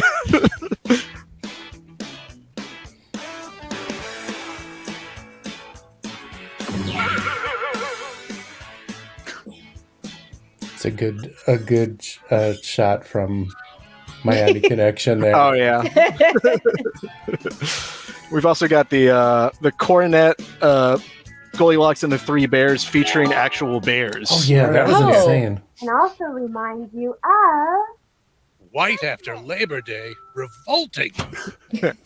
C: It's a good shot from Miami Connection there.
B: Oh yeah. We've also got the Coronet Goldilocks and the Three Bears featuring actual bears.
C: Oh yeah, that was insane.
N: Can also remind you of...
M: White after Labor Day, revolting.
N: The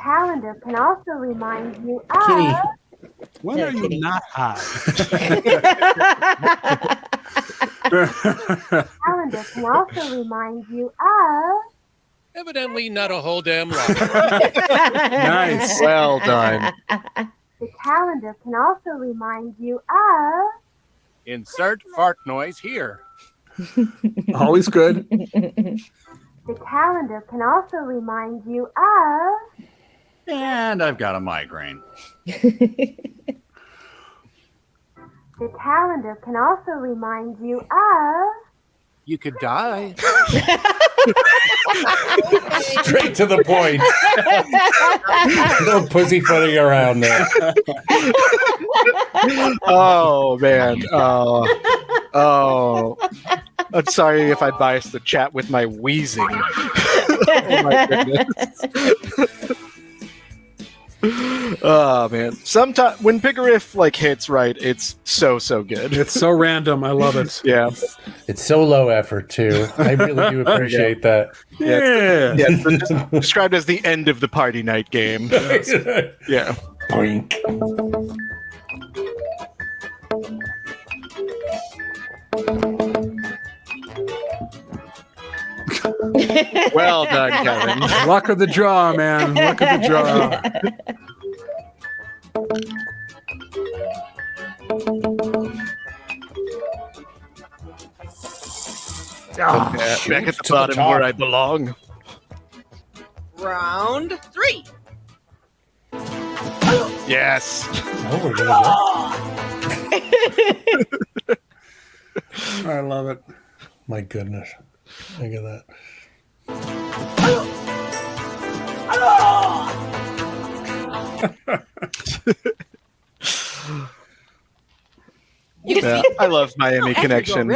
N: calendar can also remind you of...
C: Kitty.
D: When are you not high?
N: The calendar can also remind you of...
M: Evidently not a whole damn lot.
B: Nice. Well done.
N: The calendar can also remind you of...
M: Insert fart noise here.
D: Always good.
N: The calendar can also remind you of...
L: And I've got a migraine.
N: The calendar can also remind you of...
M: You could die.
C: Straight to the point. No pussyfooting around there.
B: Oh man. Oh. I'm sorry if I biased the chat with my wheezing. Oh my goodness. Oh man. Sometimes when Pick a Riff like hits right, it's so good.
D: It's so random. I love it.
B: Yeah.
C: It's so low effort too. I really do appreciate that.
B: Yeah. It's described as the end of the party night game. Yeah.
C: Boink.
B: Well done, Kevin.
D: Luck of the draw, man. Luck of the draw.
B: Back at the bottom where I belong.
F: Round 3.
B: Yes.
C: Oh, we're gonna
D: I love it.
C: My goodness. Look at that.
B: Yeah, I love Miami Connection.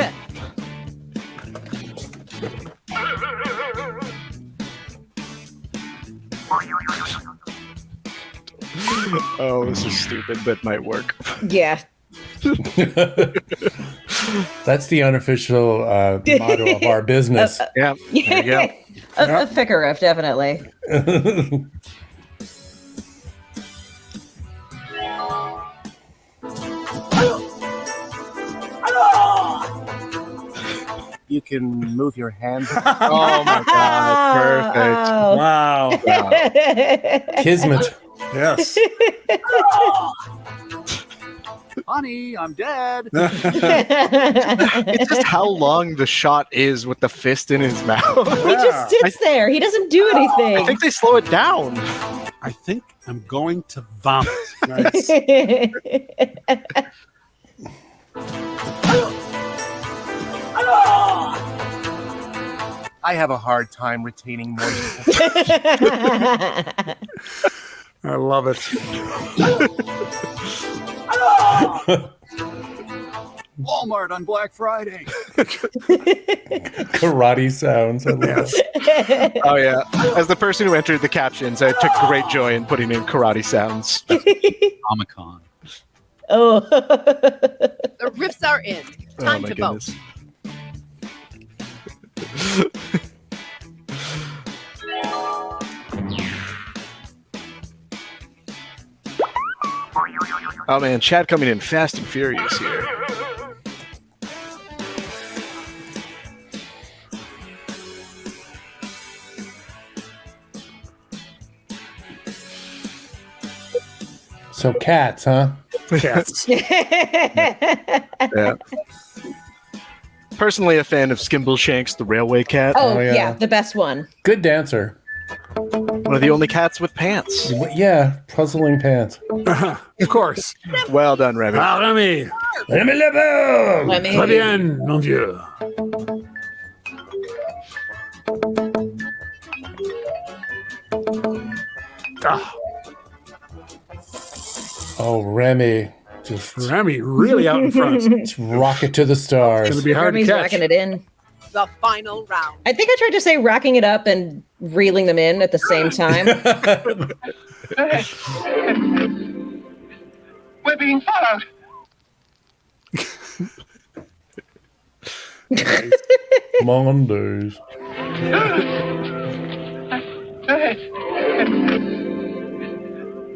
B: Oh, this is stupid, but might work.
E: Yeah.
C: That's the unofficial motto of our business.
B: Yeah. There you go.
E: A thicker riff, definitely.
M: You can move your hand.
B: Oh my god, perfect.
D: Wow.
C: Kismet.
D: Yes.
L: Honey, I'm dead.
B: It's just how long the shot is with the fist in his mouth.
E: He just sits there. He doesn't do anything.
B: I think they slow it down.
D: I think I'm going to vomit. Nice.
M: I have a hard time retaining moisture.
D: I love it.
L: Walmart on Black Friday.
C: Karate sounds. I love it.
B: Oh yeah. As the person who entered the captions, I took great joy in putting in karate sounds.
L: Comic-Con.
E: Oh.
F: The riffs are in. Time to vote.
B: Oh man, Chad coming in fast and furious here.
C: So cats, huh?
D: Cats.
B: Yeah. Personally, a fan of Skimbleshanks, the railway cat.
E: Oh, yeah, the best one.
C: Good dancer.
B: One of the only cats with pants.
C: Yeah, puzzling pants.
D: Of course.
B: Well done, Remy.
D: Ah, Remy.
C: Remy le Beau.
E: Remy.
D: Très bien, mon vieux. Ah,
C: Oh, Remy. Just
D: Remy really out in front.
C: just rocket to the stars.
D: It's going to be hard
E: Remy's
D: to catch.
E: racking it in.
F: The final round.
E: I think I tried to say racking it up and reeling them in at the same time.
J: We're being followed.
C: Mondays.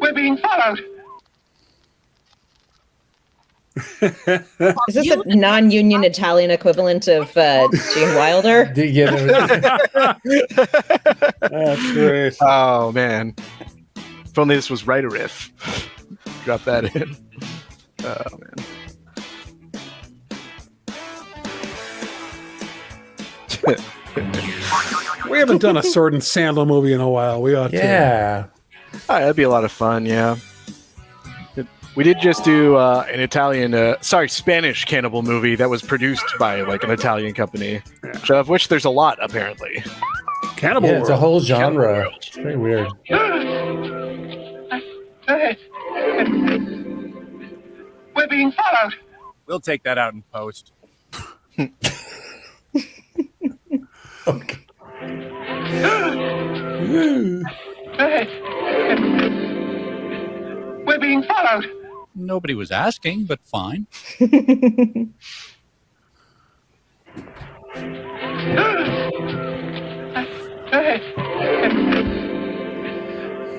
J: We're being followed.
E: Is this a non-union Italian equivalent of Gene Wilder?
D: That's great.
B: Oh, man. If only this was Write a Riff. Drop that in. Oh, man.
D: We haven't done a Sword and Sandal movie in a while. We ought to.
C: Yeah.
B: Oh, that'd be a lot of fun, yeah. We did just do an Italian, Spanish cannibal movie that was produced by like an Italian company, of which there's a lot apparently.
D: Cannibal
C: Yeah, it's a
D: World.
C: whole genre. It's very weird.
J: We're being followed.
M: We'll take that out in post.
C: Okay.
J: We're being followed.
L: Nobody was asking, but fine.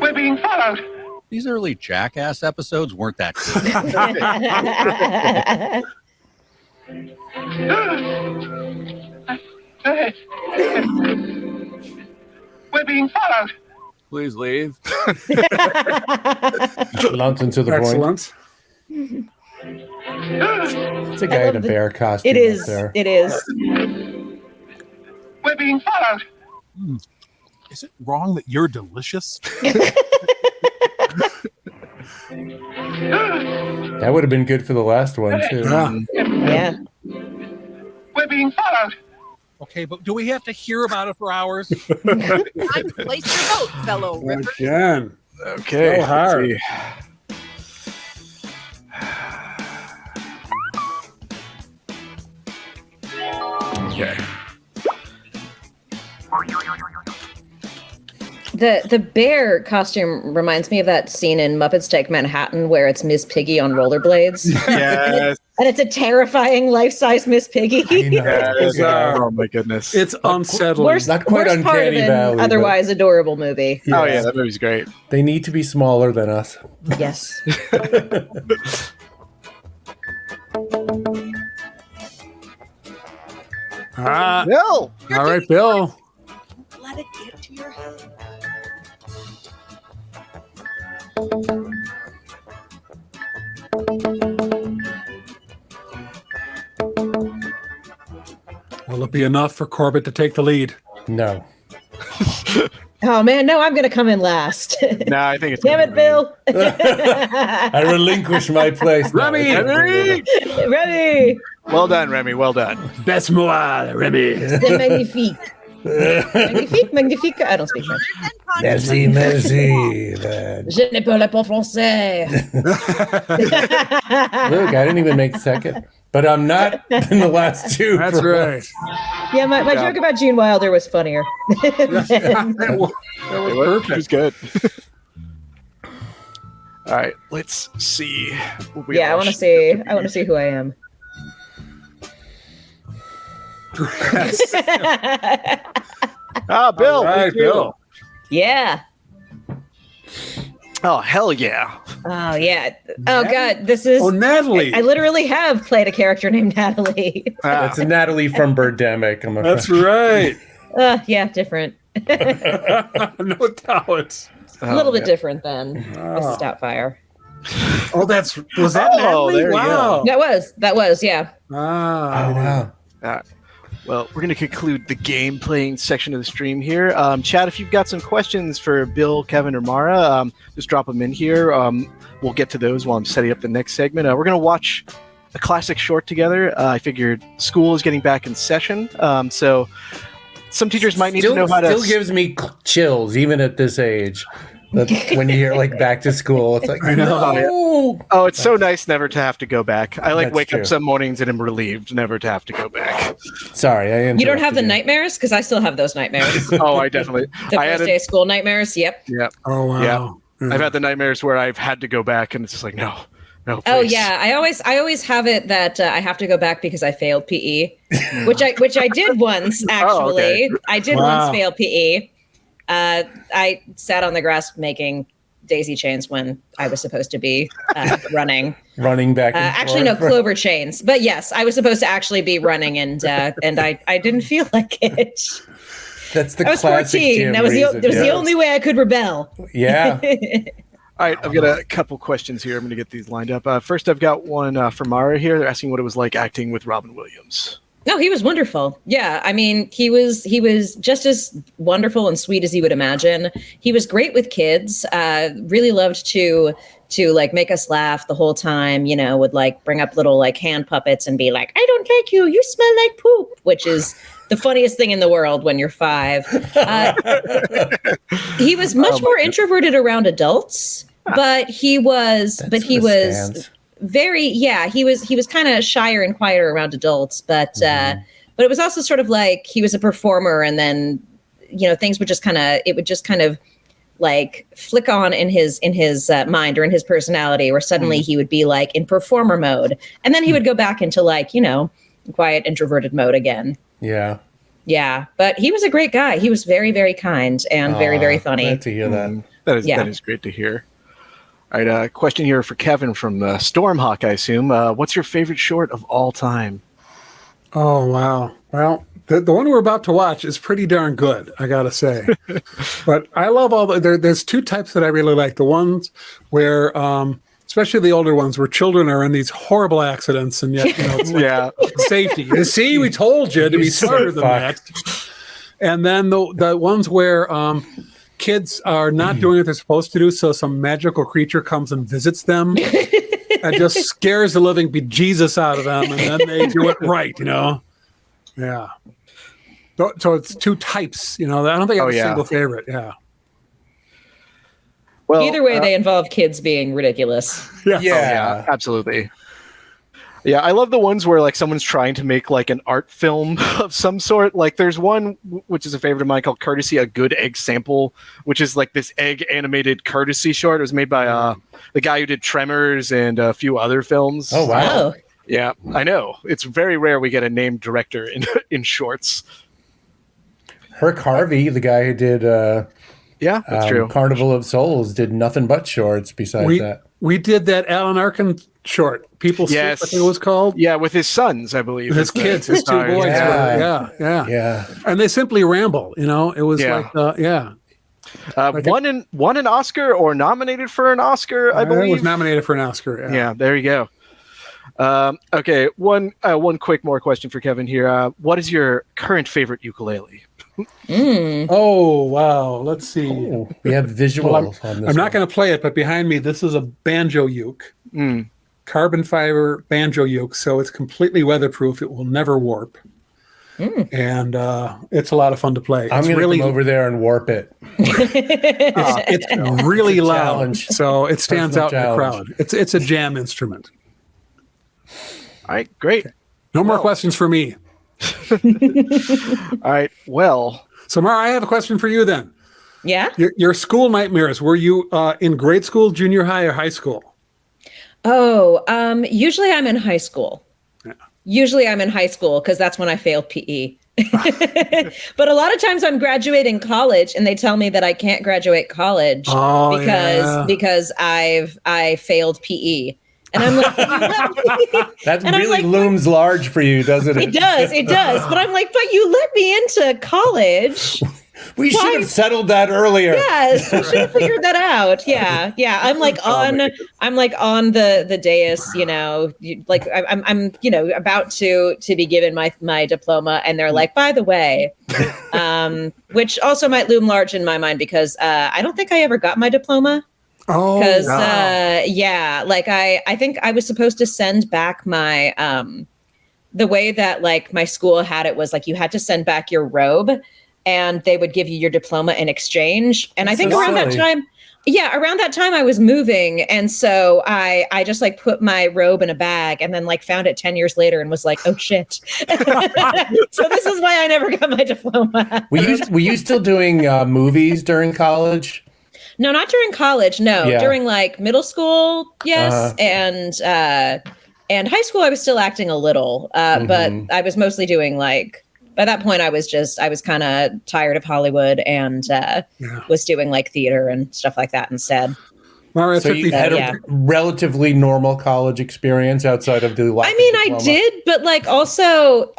J: We're being followed.
L: These early Jackass episodes weren't that
J: good. We're being followed.
M: Please leave.
C: Blunt and to the point.
D: Excellent.
C: It's a guy in a bear costume.
E: It is.
C: Up there.
E: It is.
J: We're being followed.
M: Is it wrong that you're delicious?
C: That would have been good for the last one too.
E: Yeah.
J: We're being followed.
L: Okay, but do we have to hear about it for hours?
F: Time to place your vote, fellow riffers.
D: Again.
B: Okay.
D: So hard.
B: let's see. Okay.
E: The bear costume reminds me of that scene in Muppets Take Manhattan where it's Miss Piggy on rollerblades.
B: Yes.
E: And it's a terrifying life-size Miss Piggy.
B: Yes. Oh my goodness.
D: It's unsettling.
E: Worst,
C: Not quite
E: worst part of
C: Uncanny
E: an
C: Valley, but-
E: otherwise adorable movie.
B: Oh yeah, that movie's great.
C: They need to be smaller than us.
E: Yes.
B: Bill.
D: All right, Bill.
F: Let it get to your head.
D: Will it be enough for Corbett to take the lead?
C: No.
E: Oh man, no, I'm gonna come in last.
B: No, I think it's
E: Damn it, Bill.
C: I relinquish my place. now.
D: Remy!
E: Remy.
B: Well done, Remy. Well done.
D: Baisse-moi, Remy.
E: C'est magnifique. Magnifique, magnifique. I don't speak French.
C: Merci, merci. man.
E: Je ne parle pas français.
C: Look, I didn't even make second. But I'm not in the last two.
D: That's
C: for
D: right.
C: once.
E: Yeah, my joke about Gene Wilder was funnier.
D: That was
B: It
D: perfect.
B: was good. All right, let's see. What we
E: Yeah, I want to see. I want to see who I am.
B: Bill.
D: All right,
B: me too.
D: Bill.
E: Yeah.
B: Oh hell yeah!
E: Oh yeah. Oh god, this is.
D: Oh, Natalie.
E: I literally have played a character named Natalie.
C: That's a Natalie from Birdemic. I'm
D: That's
C: afraid.
D: right.
E: Yeah, different.
D: No doubt.
E: A little bit different than Mrs. Doubtfire.
D: Oh, was that Natalie?
B: there you
D: Wow.
B: go.
E: That was, yeah.
D: Ah.
B: Well, we're going to conclude the game playing section of the stream here. Chad, if you've got some questions for Bill, Kevin, or Mara, just drop them in here. We'll get to those while I'm setting up the next segment. We're going to watch a classic short together. I figured school is getting back in session, so some teachers might need to know how to...
C: Still gives me chills, even at this age. When you hear like back to school, it's like,
D: I know.
C: No!
B: Oh, it's so nice never to have to go back. I
C: That's
B: wake
C: true.
B: up some mornings and am relieved never to have to go back.
C: Sorry, I
E: You don't have the nightmares? Because I still have those nightmares.
B: Oh, I definitely.
E: The first day of school nightmares. Yep.
B: Yep.
D: Oh, wow.
B: Yeah. I've had the nightmares where I've had to go back, and it's just like, no, please.
E: Oh yeah, I always have it that I have to go back because I failed PE, which I did once actually.
B: Oh, okay.
E: I did once fail PE. I sat on the grass making daisy chains when I was supposed to be running.
C: Running back. And
E: actually, no, clover chains. But yes, I was supposed to actually be running, and I didn't feel like it.
C: That's the
E: I was
C: classic
E: 14.
C: Jim
E: That was
C: reason,
E: the only way I could rebel.
C: Yeah.
B: All right, I've got a couple questions here. I'm going to get these lined up. First, I've got one for Mara here. They're asking what it was like acting with Robin Williams.
E: No, he was wonderful. Yeah, I mean, he was just as wonderful and sweet as you would imagine. He was great with kids. Really loved to like make us laugh the whole time. You know, would like bring up little like hand puppets and be like, "I don't like you. You smell like poop," which is the funniest thing in the world when you're 5. He was much more introverted around adults, but he was very, he was kind of shyer and quieter around adults, but it was also sort of like he was a performer, and then, you know, things would just kind of like flick on in his mind or in his personality, where suddenly he would be like in performer mode, and then he would go back into like, you know, quiet introverted mode again.
C: Yeah.
E: Yeah, but he was a great guy. He was very, very kind and very, very funny.
C: Glad to hear that.
B: That is great to hear. All right, question here for Kevin from Stormhawk, I assume. What's your favorite short of all time?
D: Oh, wow. Well, the one we're about to watch is pretty darn good, I got to say. But I love there's two types that I really like. The ones where, especially the older ones, where children are in these horrible accidents, and yet, you know, it's like safety. You see, we told you to be smarter than that. And then the ones where kids are not doing what they're supposed to do, so some magical creature comes and visits them and just scares the living bejesus out of them, and then they do it right, you know? Yeah. So it's two types, you know? I don't think I have a single favorite, yeah.
B: Well,
E: either way, they involve kids being ridiculous.
B: Yeah, absolutely. Yeah, I love the ones where like someone's trying to make like an art film of some sort. Like there's one which is a favorite of mine called Courtesy, a Good Egg Sample, which is like this egg animated courtesy short. It was made by the guy who did Tremors and a few other films.
C: Oh, wow.
B: Yeah, I know. It's very rare we get a named director in shorts.
C: Herc Harvey, the guy who did
B: that's true.
C: Carnival of Souls, did nothing but shorts besides that.
D: We did that Alan Arkin short, People Sleep, I think it was called.
B: Yeah, with his sons, I believe.
D: His kids, his 2 boys. Yeah. And they simply ramble, you know? It was
B: won an Oscar or nominated for an Oscar, I believe.
D: It was nominated for an Oscar,
B: Yeah, there you go. Okay, one quick more question for Kevin here. What is your current favorite ukulele?
D: Oh, wow. Let's see.
C: Oh, we have visuals on this.
D: I'm not going to play it, but behind me, this is a banjo uke. Carbon fiber banjo uke, so it's completely weatherproof. It will never warp. And it's a lot of fun to play.
C: I'm going to come over there and warp it.
D: It's really loud,
C: challenge.
D: So it stands out in the crowd. It's a jam instrument.
B: All right, great.
D: No more questions for me.
B: All right, well.
D: So, Mara, I have a question for you then.
E: Yeah?
D: Your school nightmares, were you in grade school, junior high, or high school?
E: Oh, usually I'm in high school. Yeah. Usually I'm in high school because that's when I failed PE. But a lot of times I'm graduating college and they tell me that I can't graduate college because I failed PE. And I'm like,
C: that really looms large for you, doesn't it?
E: It does. But I'm like, but you let me into college
C: We should have settled that earlier.
E: Yes, we should have figured that out. Yeah. I'm like on the dais, I'm about to be given my diploma, and they're like, by the way, which also might loom large in my mind because I don't think I ever got my diploma.
D: Oh,
E: because
D: wow.
E: I think I was supposed to send back my the way that like my school had it was like you had to send back your robe and they would give you your diploma in exchange. And I think around that time I was moving. And so I just like put my robe in a bag and then like found it 10 years later and was like, oh shit. So this is why I never got my diploma.
C: Were you still doing movies during college?
E: No, not during college. No,
C: Yeah.
E: During like middle school. Yes. And high school, I was still acting a little, but I was mostly doing like, by that point, I was kind of tired of Hollywood and was doing like theater and stuff like that instead.
D: Well,
C: so you had a relatively normal college experience outside of the lack of diploma.
E: I did, but like also,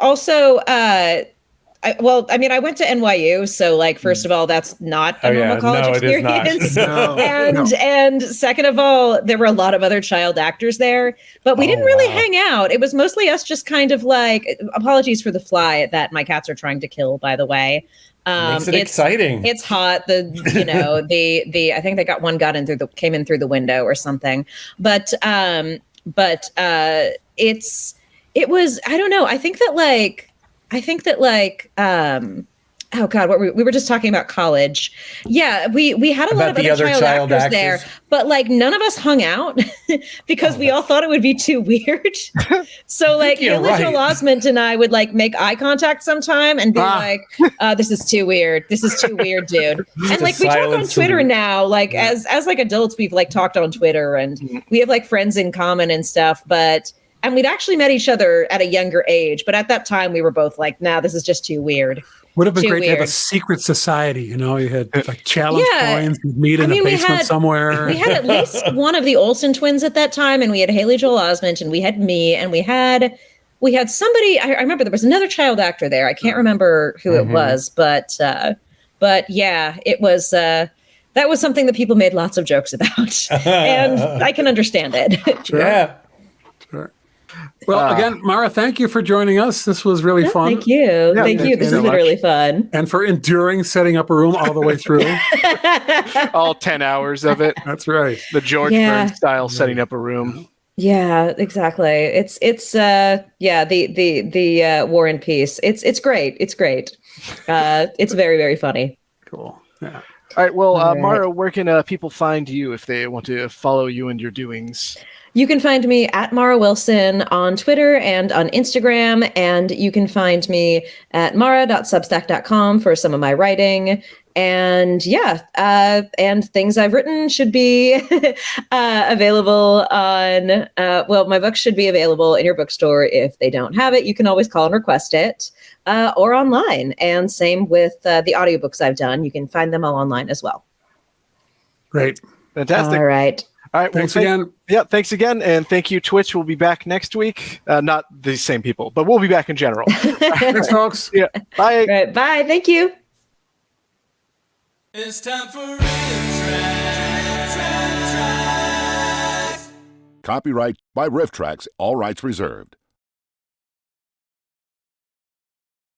E: I went to NYU, so like first of all, that's not a normal college experience. And second of all, there were a lot of other child actors there, but we didn't really hang out. It was mostly us just kind of like, apologies for the fly that my cats are trying to kill, by the way.
C: Makes it exciting.
E: It's hot. I think they got one came in through the window or something. But it was, I don't know. I think that oh God, we were just talking about college. Yeah, we had a lot of other child actors there, but like none of us hung out because we all thought it would be too weird. So like Haley Joel Osment and I would like make eye contact sometime and be like, this is too weird. This is too weird, dude. And like we talk on Twitter now, like as like adults, we've like talked on Twitter and we have like friends in common and stuff, and we'd actually met each other at a younger age, but at that time we were both like, nah, this is just too weird.
D: Would have been great to have a secret society, you had like challenge coins, you'd meet in a basement somewhere.
E: We had at least one of the Olsen twins at that time, and we had Haley Joel Osment, and we had me, and we had somebody, I remember there was another child actor there. I can't remember who it was, but yeah, it was, that was something that people made lots of jokes about, and I can understand it.
D: Sure. Yeah. Sure. Well, again, Mara, thank you for joining us. This was really fun.
E: Thank you. Yeah, thank you. This has been really fun.
D: And for enduring setting up a room all the way through.
B: All 10 hours of it.
D: That's right.
B: The George Burns style setting up a room.
E: Yeah, exactly. It's the War and Peace. It's great. It's great. It's very, very funny.
D: Cool. Yeah.
B: All right. Well, Mara, where can people find you if they want to follow you and your doings?
E: You can find me at Mara Wilson on Twitter and on Instagram, and you can find me at mara.substack.com for some of my writing. And and things I've written should be available on, my books should be available in your bookstore. If they don't have it, you can always call and request it, or online. And same with the audiobooks I've done. You can find them all online as well.
D: Great.
B: Fantastic.
E: All right.
B: All right.
D: Thanks again.
B: Yeah. Thanks again. And thank you, Twitch. We'll be back next week. Not the same people, but we'll be back in general.
D: Thanks, folks.
B: Yeah. Bye.
E: All right. Bye. Thank you.
A: It's time for RiffTrax.
O: Copyright by RiffTrax, all rights reserved.